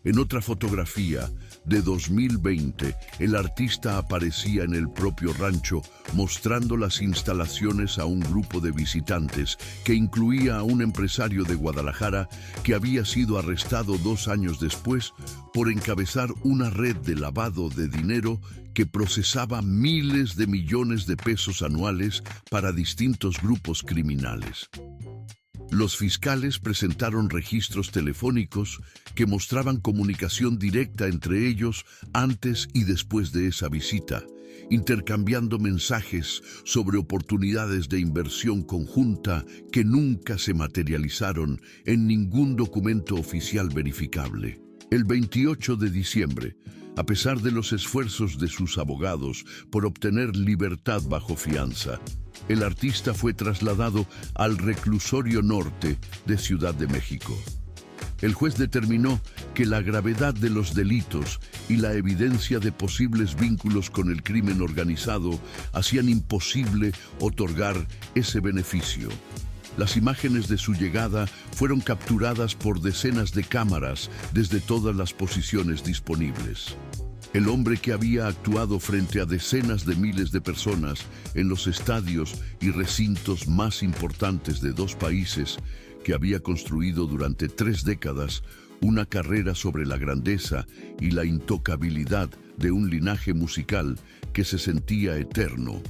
En otra fotografía, de 2020, el artista aparecía en el propio rancho mostrando las instalaciones a un grupo de visitantes que incluía a un empresario de Guadalajara que había sido arrestado 2 años después por encabezar una red de lavado de dinero que procesaba miles de millones de pesos anuales para distintos grupos criminales. Los fiscales presentaron registros telefónicos que mostraban comunicación directa entre ellos antes y después de esa visita, intercambiando mensajes sobre oportunidades de inversión conjunta que nunca se materializaron en ningún documento oficial verificable. El 28 de diciembre, a pesar de los esfuerzos de sus abogados por obtener libertad bajo fianza, el artista fue trasladado al reclusorio norte de Ciudad de México. El juez determinó que la gravedad de los delitos y la evidencia de posibles vínculos con el crimen organizado hacían imposible otorgar ese beneficio. Las imágenes de su llegada fueron capturadas por decenas de cámaras desde todas las posiciones disponibles. El hombre que había actuado frente a decenas de miles de personas en los estadios y recintos más importantes de 2 países, que había construido durante 3 décadas una carrera sobre la grandeza y la intocabilidad de un linaje musical que se sentía eterno,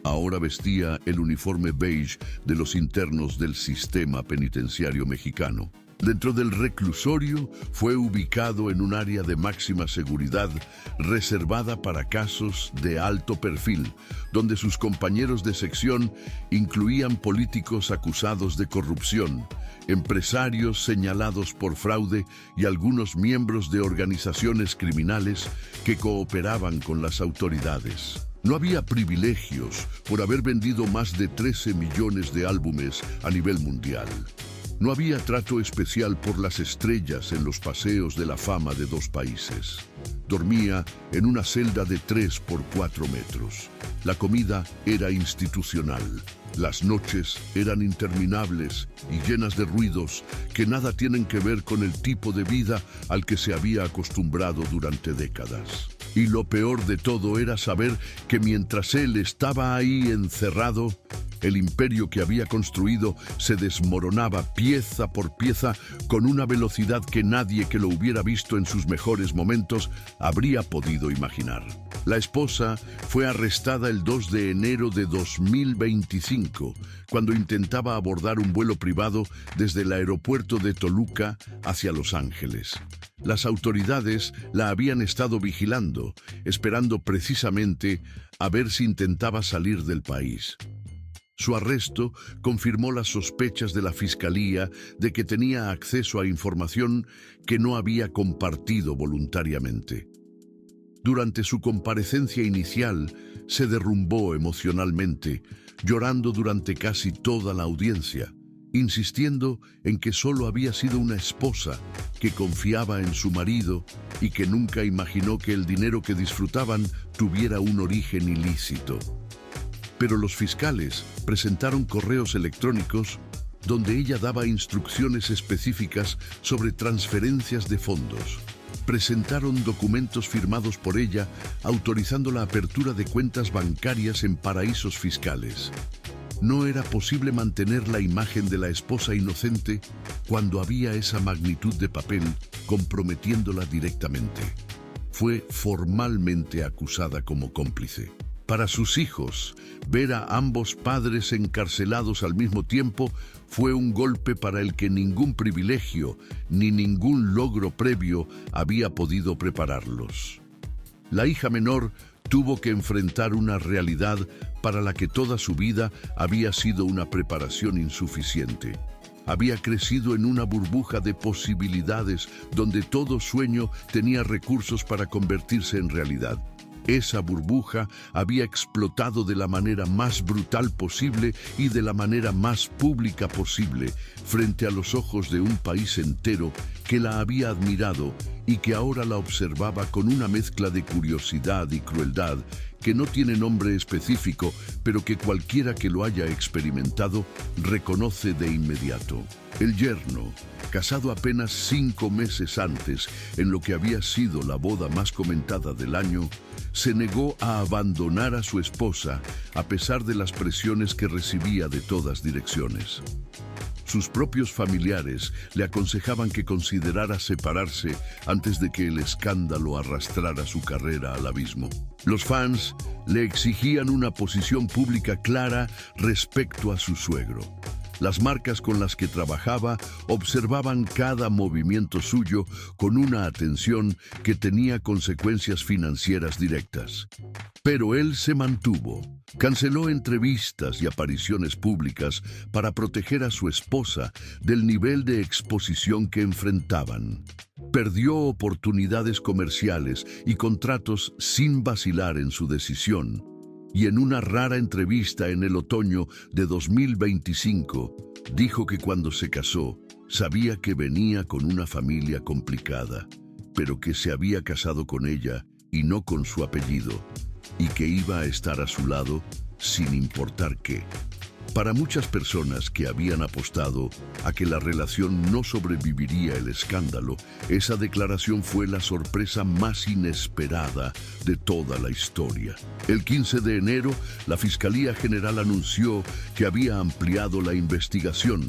ahora vestía el uniforme beige de los internos del sistema penitenciario mexicano. Dentro del reclusorio fue ubicado en un área de máxima seguridad reservada para casos de alto perfil, donde sus compañeros de sección incluían políticos acusados de corrupción, empresarios señalados por fraude y algunos miembros de organizaciones criminales que cooperaban con las autoridades. No había privilegios por haber vendido más de 13 millones de álbumes a nivel mundial. No había trato especial por las estrellas en los paseos de la fama de 2 países. Dormía en una celda de 3 por 4 metros. La comida era institucional. Las noches eran interminables y llenas de ruidos que nada tienen que ver con el tipo de vida al que se había acostumbrado durante décadas. Y lo peor de todo era saber que mientras él estaba ahí encerrado, el imperio que había construido se desmoronaba pieza por pieza con una velocidad que nadie que lo hubiera visto en sus mejores momentos habría podido imaginar. La esposa fue arrestada el 2 de enero de 2025, cuando intentaba abordar un vuelo privado desde el aeropuerto de Toluca hacia Los Ángeles. Las autoridades la habían estado vigilando, esperando precisamente a ver si intentaba salir del país. Su arresto confirmó las sospechas de la Fiscalía de que tenía acceso a información que no había compartido voluntariamente. Durante su comparecencia inicial, se derrumbó emocionalmente, llorando durante casi toda la audiencia. insistiendo en que solo había sido una esposa que confiaba en su marido y que nunca imaginó que el dinero que disfrutaban tuviera un origen ilícito. Pero los fiscales presentaron correos electrónicos donde ella daba instrucciones específicas sobre transferencias de fondos. Presentaron documentos firmados por ella autorizando la apertura de cuentas bancarias en paraísos fiscales. No era posible mantener la imagen de la esposa inocente cuando había esa magnitud de papel comprometiéndola directamente. Fue formalmente acusada como cómplice. Para sus hijos, ver a ambos padres encarcelados al mismo tiempo fue un golpe para el que ningún privilegio ni ningún logro previo había podido prepararlos. La hija menor tuvo que enfrentar una realidad para la que toda su vida había sido una preparación insuficiente. Había crecido en una burbuja de posibilidades donde todo sueño tenía recursos para convertirse en realidad. Esa burbuja había explotado de la manera más brutal posible y de la manera más pública posible frente a los ojos de un país entero que la había admirado y que ahora la observaba con una mezcla de curiosidad y crueldad que no tiene nombre específico, pero que cualquiera que lo haya experimentado reconoce de inmediato. El yerno, casado apenas 5 meses antes, en lo que había sido la boda más comentada del año, se negó a abandonar a su esposa a pesar de las presiones que recibía de todas direcciones. Sus propios familiares le aconsejaban que considerara separarse antes de que el escándalo arrastrara su carrera al abismo. Los fans le exigían una posición pública clara respecto a su suegro. Las marcas con las que trabajaba observaban cada movimiento suyo con una atención que tenía consecuencias financieras directas. Pero él se mantuvo. Canceló entrevistas y apariciones públicas para proteger a su esposa del nivel de exposición que enfrentaban. Perdió oportunidades comerciales y contratos sin vacilar en su decisión. Y en una rara entrevista en el otoño de 2025, dijo que cuando se casó, sabía que venía con una familia complicada, pero que se había casado con ella y no con su apellido, y que iba a estar a su lado sin importar qué. Para muchas personas que habían apostado a que la relación no sobreviviría el escándalo, esa declaración fue la sorpresa más inesperada de toda la historia. El 15 de enero, la Fiscalía General anunció que había ampliado la investigación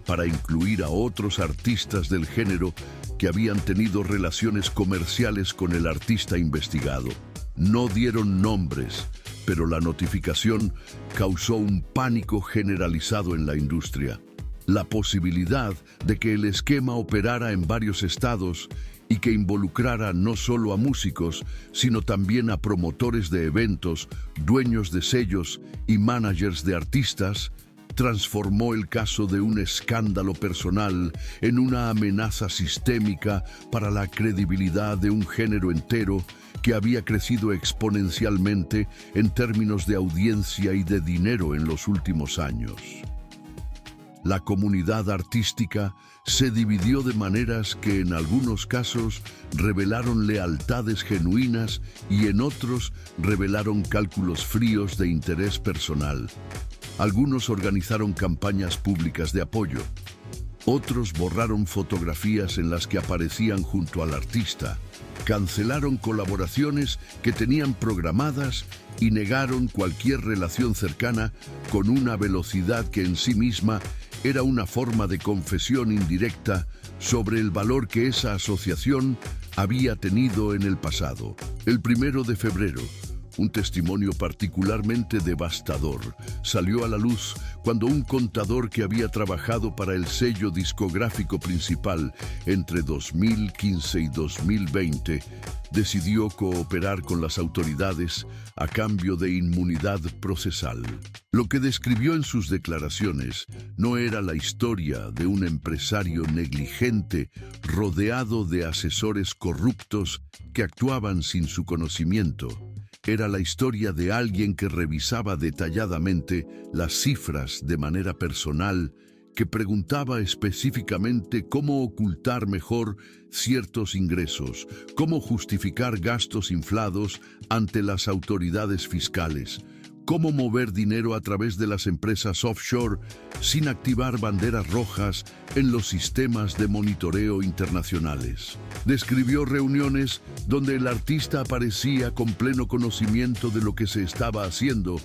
para incluir a otros artistas del género que habían tenido relaciones comerciales con el artista investigado. No dieron nombres, pero la notificación causó un pánico generalizado en la industria. La posibilidad de que el esquema operara en varios estados y que involucrara no solo a músicos, sino también a promotores de eventos, dueños de sellos y managers de artistas, transformó el caso de un escándalo personal en una amenaza sistémica para la credibilidad de un género entero que había crecido exponencialmente en términos de audiencia y de dinero en los últimos años. La comunidad artística se dividió de maneras que en algunos casos revelaron lealtades genuinas y en otros revelaron cálculos fríos de interés personal. Algunos organizaron campañas públicas de apoyo. Otros borraron fotografías en las que aparecían junto al artista. Cancelaron colaboraciones que tenían programadas y negaron cualquier relación cercana con una velocidad que en sí misma era una forma de confesión indirecta sobre el valor que esa asociación había tenido en el pasado. El 1 de febrero, un testimonio particularmente devastador salió a la luz cuando un contador que había trabajado para el sello discográfico principal entre 2015 y 2020 decidió cooperar con las autoridades a cambio de inmunidad procesal. Lo que describió en sus declaraciones no era la historia de un empresario negligente rodeado de asesores corruptos que actuaban sin su conocimiento. Era la historia de alguien que revisaba detalladamente las cifras de manera personal que preguntaba específicamente cómo ocultar mejor ciertos ingresos, cómo justificar gastos inflados ante las autoridades fiscales, cómo mover dinero a través de las empresas offshore sin activar banderas rojas en los sistemas de monitoreo internacionales. Describió reuniones donde el artista aparecía con pleno conocimiento de lo que se estaba haciendo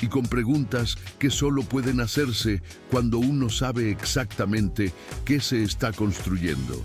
y con preguntas que solo pueden hacerse cuando uno sabe exactamente qué se está construyendo.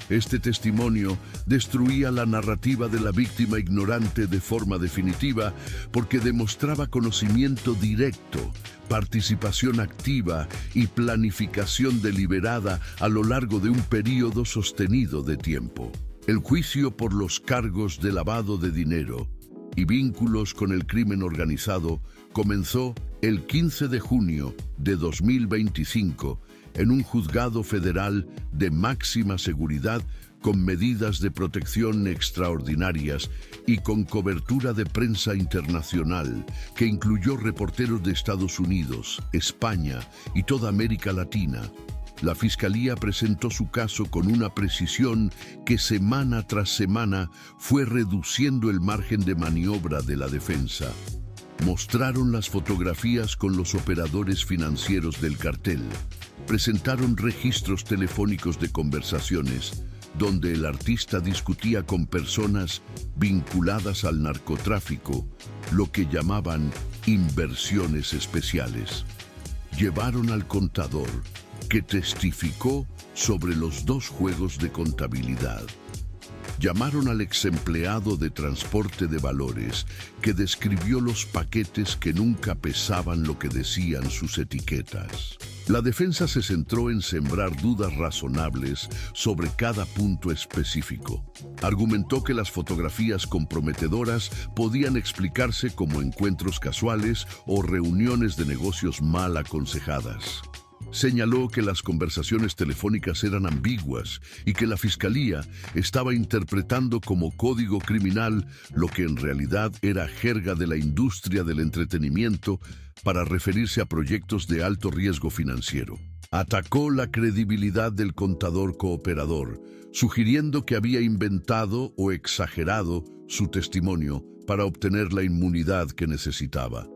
Este testimonio destruía la narrativa de la víctima ignorante de forma definitiva porque demostraba conocimiento directo, participación activa y planificación deliberada a lo largo de un período sostenido de tiempo. El juicio por los cargos de lavado de dinero y vínculos con el crimen organizado comenzó el 15 de junio de 2025 en un juzgado federal de máxima seguridad con medidas de protección extraordinarias y con cobertura de prensa internacional que incluyó reporteros de Estados Unidos, España y toda América Latina. La Fiscalía presentó su caso con una precisión que semana tras semana fue reduciendo el margen de maniobra de la defensa. Mostraron las fotografías con los operadores financieros del cartel. Presentaron registros telefónicos de conversaciones donde el artista discutía con personas vinculadas al narcotráfico, lo que llamaban inversiones especiales. Llevaron al contador, que testificó sobre los 2 juegos de contabilidad. Llamaron al exempleado de transporte de valores, que describió los paquetes que nunca pesaban lo que decían sus etiquetas. La defensa se centró en sembrar dudas razonables sobre cada punto específico. Argumentó que las fotografías comprometedoras podían explicarse como encuentros casuales o reuniones de negocios mal aconsejadas. Señaló que las conversaciones telefónicas eran ambiguas y que la Fiscalía estaba interpretando como código criminal lo que en realidad era jerga de la industria del entretenimiento para referirse a proyectos de alto riesgo financiero. Atacó la credibilidad del contador cooperador, sugiriendo que había inventado o exagerado su testimonio para obtener la inmunidad que necesitaba.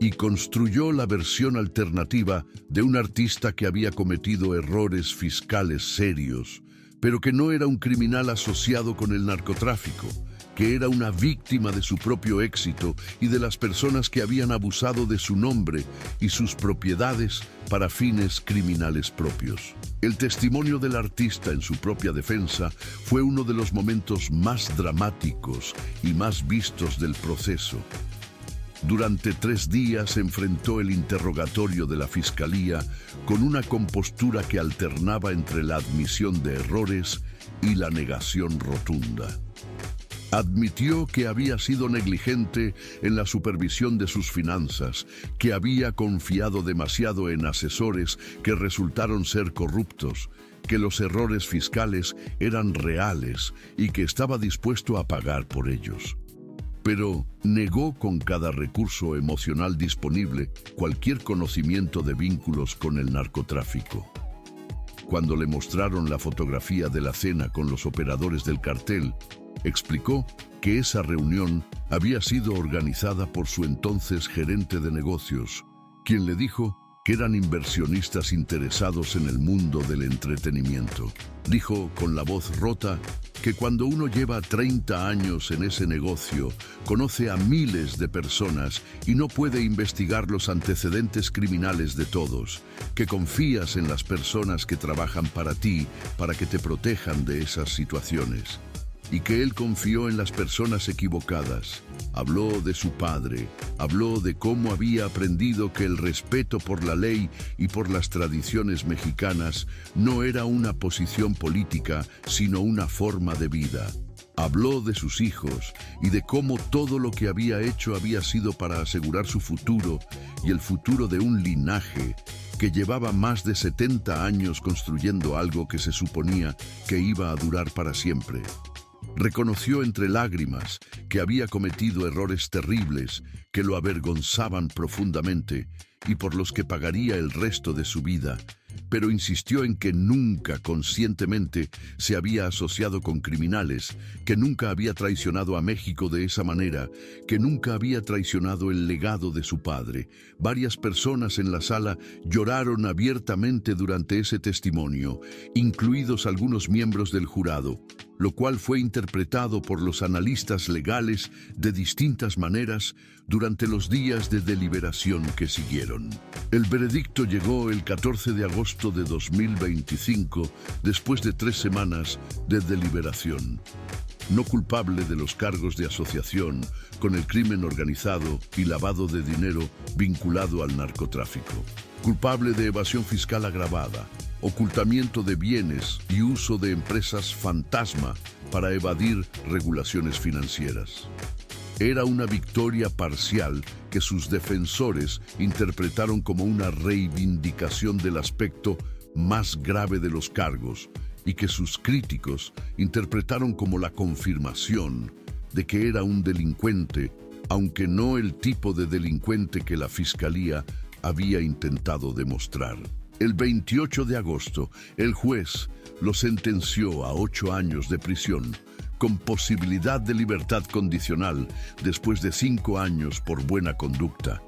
Y construyó la versión alternativa de un artista que había cometido errores fiscales serios, pero que no era un criminal asociado con el narcotráfico, que era una víctima de su propio éxito y de las personas que habían abusado de su nombre y sus propiedades para fines criminales propios. El testimonio del artista en su propia defensa fue uno de los momentos más dramáticos y más vistos del proceso. Durante 3 días enfrentó el interrogatorio de la Fiscalía con una compostura que alternaba entre la admisión de errores y la negación rotunda. Admitió que había sido negligente en la supervisión de sus finanzas, que había confiado demasiado en asesores que resultaron ser corruptos, que los errores fiscales eran reales y que estaba dispuesto a pagar por ellos. Pero negó con cada recurso emocional disponible cualquier conocimiento de vínculos con el narcotráfico. Cuando le mostraron la fotografía de la cena con los operadores del cartel, explicó que esa reunión había sido organizada por su entonces gerente de negocios, quien le dijo que eran inversionistas interesados en el mundo del entretenimiento. Dijo con la voz rota que cuando uno lleva 30 años en ese negocio, conoce a miles de personas y no puede investigar los antecedentes criminales de todos, que confías en las personas que trabajan para ti, para que te protejan de esas situaciones, y que él confió en las personas equivocadas. Habló de su padre, habló de cómo había aprendido que el respeto por la ley y por las tradiciones mexicanas no era una posición política, sino una forma de vida. Habló de sus hijos y de cómo todo lo que había hecho había sido para asegurar su futuro y el futuro de un linaje que llevaba más de 70 años construyendo algo que se suponía que iba a durar para siempre. Reconoció entre lágrimas que había cometido errores terribles que lo avergonzaban profundamente y por los que pagaría el resto de su vida, pero insistió en que nunca conscientemente se había asociado con criminales, que nunca había traicionado a México de esa manera, que nunca había traicionado el legado de su padre. Varias personas en la sala lloraron abiertamente durante ese testimonio, incluidos algunos miembros del jurado, lo cual fue interpretado por los analistas legales de distintas maneras durante los días de deliberación que siguieron. El veredicto llegó el 14 de agosto de 2025, después de 3 semanas de deliberación. No culpable de los cargos de asociación con el crimen organizado y lavado de dinero vinculado al narcotráfico. Culpable de evasión fiscal agravada, ocultamiento de bienes y uso de empresas fantasma para evadir regulaciones financieras. Era una victoria parcial que sus defensores interpretaron como una reivindicación del aspecto más grave de los cargos y que sus críticos interpretaron como la confirmación de que era un delincuente, aunque no el tipo de delincuente que la Fiscalía había intentado demostrar. El 28 de agosto, el juez lo sentenció a 8 años de prisión, con posibilidad de libertad condicional después de 5 años por buena conducta,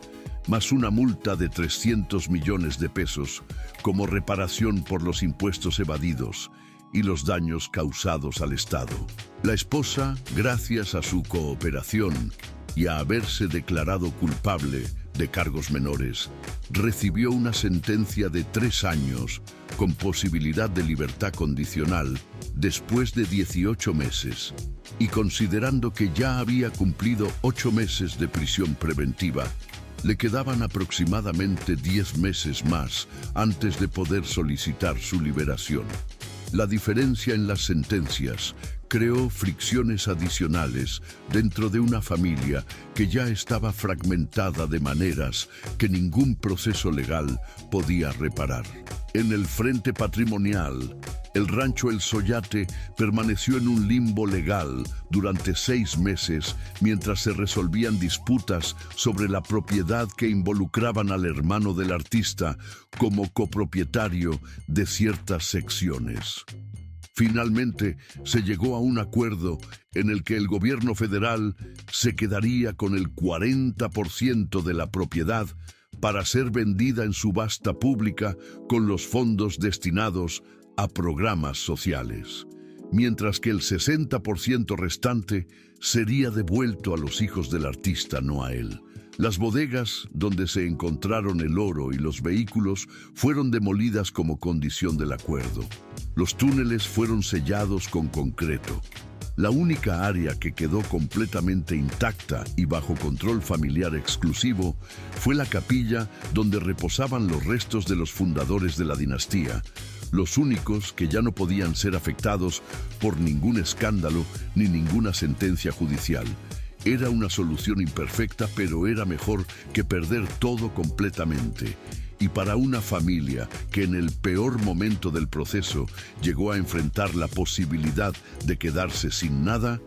más una multa de 300 millones de pesos como reparación por los impuestos evadidos y los daños causados al Estado. La esposa, gracias a su cooperación y a haberse declarado culpable de cargos menores, recibió una sentencia de 3 años con posibilidad de libertad condicional después de 18 meses, y considerando que ya había cumplido 8 meses de prisión preventiva, le quedaban aproximadamente 10 meses más antes de poder solicitar su liberación. La diferencia en las sentencias creó fricciones adicionales dentro de una familia que ya estaba fragmentada de maneras que ningún proceso legal podía reparar. En el frente patrimonial, el rancho El Soyate permaneció en un limbo legal durante 6 meses mientras se resolvían disputas sobre la propiedad que involucraban al hermano del artista como copropietario de ciertas secciones. Finalmente, se llegó a un acuerdo en el que el gobierno federal se quedaría con el 40% de la propiedad para ser vendida en subasta pública con los fondos destinados a programas sociales, mientras que el 60% restante sería devuelto a los hijos del artista, no a él. Las bodegas donde se encontraron el oro y los vehículos fueron demolidas como condición del acuerdo. Los túneles fueron sellados con concreto. La única área que quedó completamente intacta y bajo control familiar exclusivo fue la capilla donde reposaban los restos de los fundadores de la dinastía, los únicos que ya no podían ser afectados por ningún escándalo ni ninguna sentencia judicial. Era una solución imperfecta, pero era mejor que perder todo completamente. Y para una familia que en el peor momento del proceso llegó a enfrentar la posibilidad de quedarse sin nada,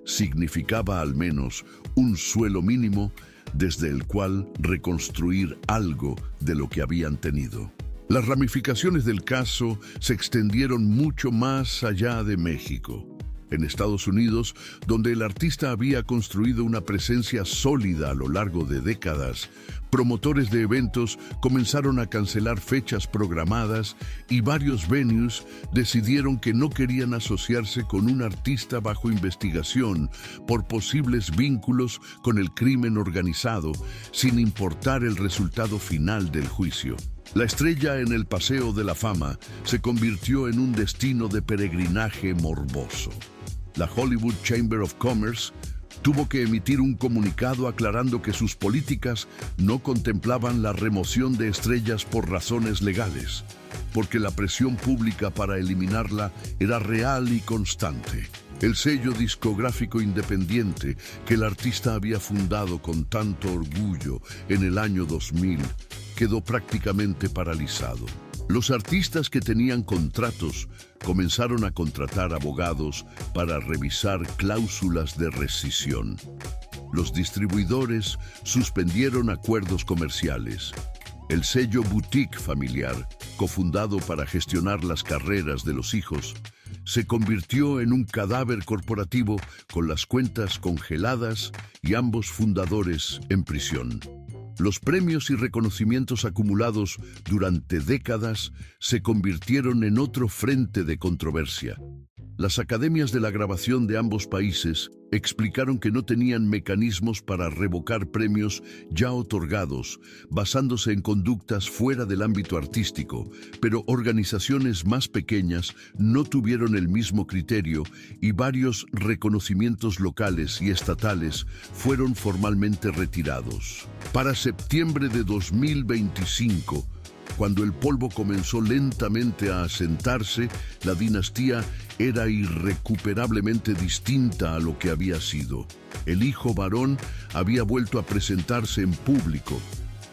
significaba al menos un suelo mínimo desde el cual reconstruir algo de lo que habían tenido. Las ramificaciones del caso se extendieron mucho más allá de México. En Estados Unidos, donde el artista había construido una presencia sólida a lo largo de décadas, promotores de eventos comenzaron a cancelar fechas programadas y varios venues decidieron que no querían asociarse con un artista bajo investigación por posibles vínculos con el crimen organizado, sin importar el resultado final del juicio. La estrella en el Paseo de la Fama se convirtió en un destino de peregrinaje morboso. La Hollywood Chamber of Commerce tuvo que emitir un comunicado aclarando que sus políticas no contemplaban la remoción de estrellas por razones legales, porque la presión pública para eliminarla era real y constante. El sello discográfico independiente que el artista había fundado con tanto orgullo en el año 2000 quedó prácticamente paralizado. Los artistas que tenían contratos comenzaron a contratar abogados para revisar cláusulas de rescisión. Los distribuidores suspendieron acuerdos comerciales El sello Boutique Familiar, cofundado para gestionar las carreras de los hijos, se convirtió en un cadáver corporativo con las cuentas congeladas y ambos fundadores en prisión. Los premios y reconocimientos acumulados durante décadas se convirtieron en otro frente de controversia. Las academias de la grabación de ambos países explicaron que no tenían mecanismos para revocar premios ya otorgados, basándose en conductas fuera del ámbito artístico, pero organizaciones más pequeñas no tuvieron el mismo criterio y varios reconocimientos locales y estatales fueron formalmente retirados. Para septiembre de 2025, cuando el polvo comenzó lentamente a asentarse, la dinastía era irrecuperablemente distinta a lo que había sido. El hijo varón había vuelto a presentarse en público,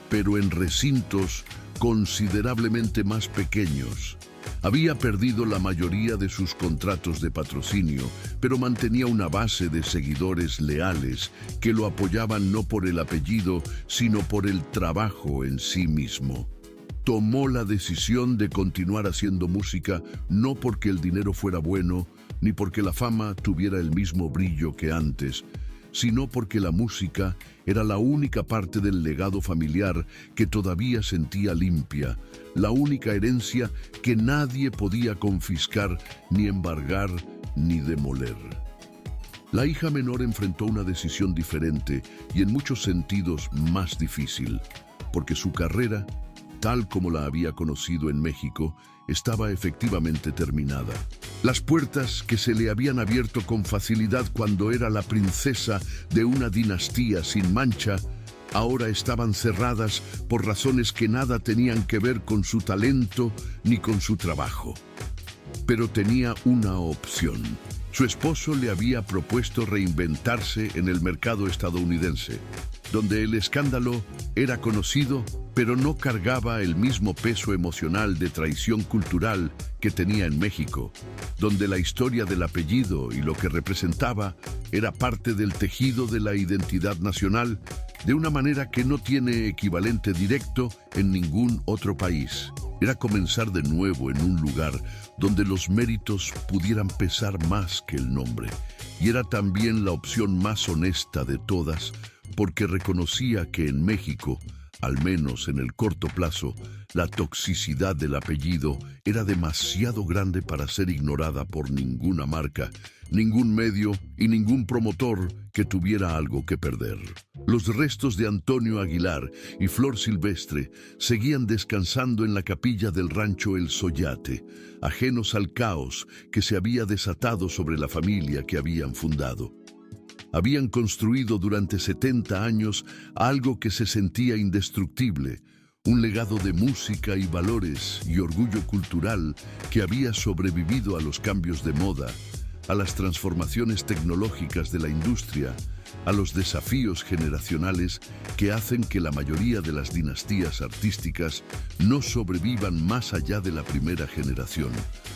pero en recintos considerablemente más pequeños. Había perdido la mayoría de sus contratos de patrocinio, pero mantenía una base de seguidores leales que lo apoyaban no por el apellido, sino por el trabajo en sí mismo. Tomó la decisión de continuar haciendo música no porque el dinero fuera bueno, ni porque la fama tuviera el mismo brillo que antes, sino porque la música era la única parte del legado familiar que todavía sentía limpia, la única herencia que nadie podía confiscar, ni embargar, ni demoler. La hija menor enfrentó una decisión diferente y en muchos sentidos más difícil, porque su carrera, tal como la había conocido en México, estaba efectivamente terminada. Las puertas que se le habían abierto con facilidad cuando era la princesa de una dinastía sin mancha, ahora estaban cerradas por razones que nada tenían que ver con su talento ni con su trabajo. Pero tenía una opción. Su esposo le había propuesto reinventarse en el mercado estadounidense, donde el escándalo era conocido, pero no cargaba el mismo peso emocional de traición cultural que tenía en México, donde la historia del apellido y lo que representaba era parte del tejido de la identidad nacional, de una manera que no tiene equivalente directo en ningún otro país. Era comenzar de nuevo en un lugar donde los méritos pudieran pesar más que el nombre, y era también la opción más honesta de todas, porque reconocía que en México, al menos en el corto plazo, la toxicidad del apellido era demasiado grande para ser ignorada por ninguna marca, ningún medio y ningún promotor que tuviera algo que perder. Los restos de Antonio Aguilar y Flor Silvestre seguían descansando en la capilla del rancho El Soyate, ajenos al caos que se había desatado sobre la familia que habían fundado. Habían construido durante 70 años algo que se sentía indestructible, un legado de música y valores y orgullo cultural que había sobrevivido a los cambios de moda, a las transformaciones tecnológicas de la industria, a los desafíos generacionales que hacen que la mayoría de las dinastías artísticas no sobrevivan más allá de la primera generación.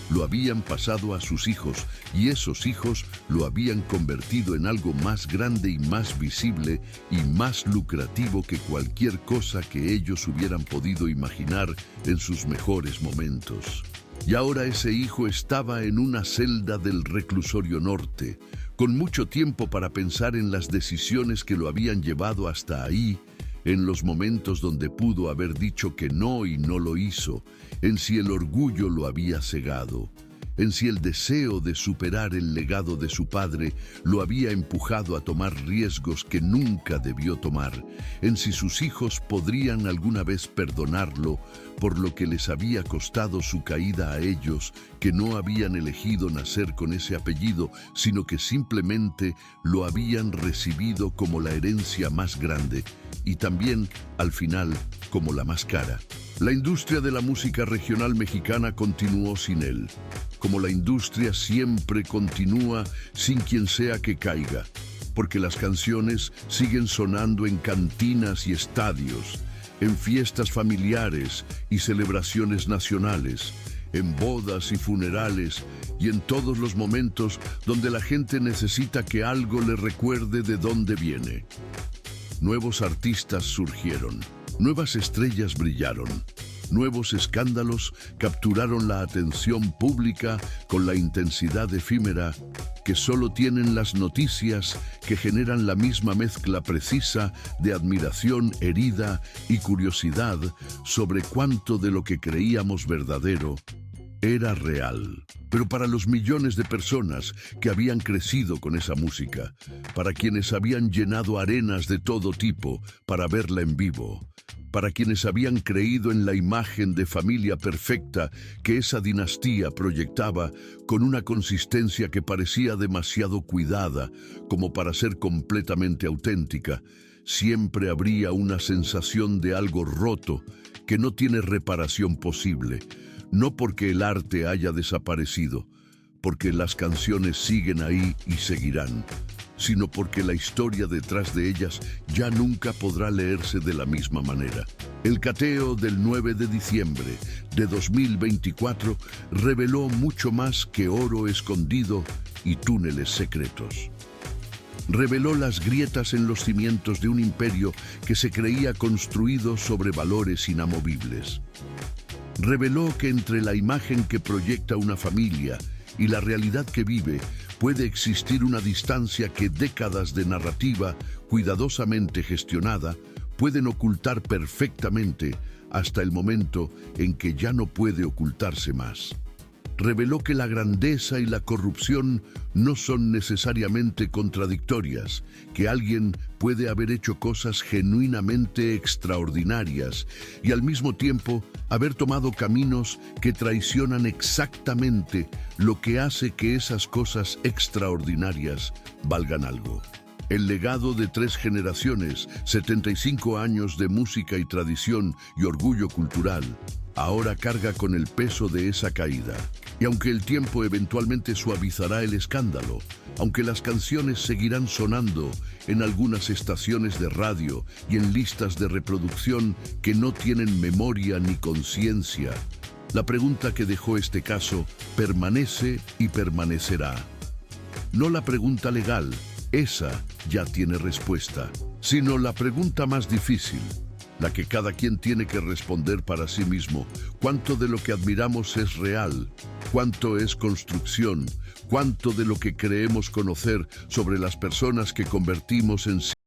Lo habían pasado a sus hijos y esos hijos lo habían convertido en algo más grande y más visible y más lucrativo que cualquier cosa que ellos hubieran podido imaginar en sus mejores momentos. Y ahora ese hijo estaba en una celda del reclusorio norte, con mucho tiempo para pensar en las decisiones que lo habían llevado hasta ahí, en los momentos donde pudo haber dicho que no y no lo hizo, en si el orgullo lo había cegado, en si el deseo de superar el legado de su padre lo había empujado a tomar riesgos que nunca debió tomar, en si sus hijos podrían alguna vez perdonarlo por lo que les había costado su caída a ellos, que no habían elegido nacer con ese apellido, sino que simplemente lo habían recibido como la herencia más grande y también, al final, como la más cara. La industria de la música regional mexicana continuó sin él, como la industria siempre continúa sin quien sea que caiga, porque las canciones siguen sonando en cantinas y estadios, en fiestas familiares y celebraciones nacionales, en bodas y funerales y en todos los momentos donde la gente necesita que algo le recuerde de dónde viene. Nuevos artistas surgieron, Nuevas estrellas brillaron. Nuevos escándalos capturaron la atención pública con la intensidad efímera que solo tienen las noticias, que generan la misma mezcla precisa de admiración herida y curiosidad sobre cuánto de lo que creíamos verdadero era real. Pero para los millones de personas que habían crecido con esa música, para quienes habían llenado arenas de todo tipo para verla en vivo, para quienes habían creído en la imagen de familia perfecta que esa dinastía proyectaba con una consistencia que parecía demasiado cuidada como para ser completamente auténtica, siempre habría una sensación de algo roto que no tiene reparación posible, no porque el arte haya desaparecido, porque las canciones siguen ahí y seguirán, sino porque la historia detrás de ellas ya nunca podrá leerse de la misma manera. El cateo del 9 de diciembre de 2024 reveló mucho más que oro escondido y túneles secretos. Reveló las grietas en los cimientos de un imperio que se creía construido sobre valores inamovibles. Reveló que entre la imagen que proyecta una familia y la realidad que vive puede existir una distancia que décadas de narrativa cuidadosamente gestionada pueden ocultar perfectamente hasta el momento en que ya no puede ocultarse más. Reveló que la grandeza y la corrupción no son necesariamente contradictorias, que alguien puede haber hecho cosas genuinamente extraordinarias y al mismo tiempo haber tomado caminos que traicionan exactamente lo que hace que esas cosas extraordinarias valgan algo. El legado de 3 generaciones, 75 años de música y tradición y orgullo cultural, ahora carga con el peso de esa caída. Y aunque el tiempo eventualmente suavizará el escándalo, aunque las canciones seguirán sonando en algunas estaciones de radio y en listas de reproducción que no tienen memoria ni conciencia, la pregunta que dejó este caso permanece y permanecerá. No la pregunta legal, esa ya tiene respuesta, sino la pregunta más difícil, la que cada quien tiene que responder para sí mismo. ¿Cuánto de lo que admiramos es real? ¿Cuánto es construcción? ¿Cuánto de lo que creemos conocer sobre las personas que convertimos en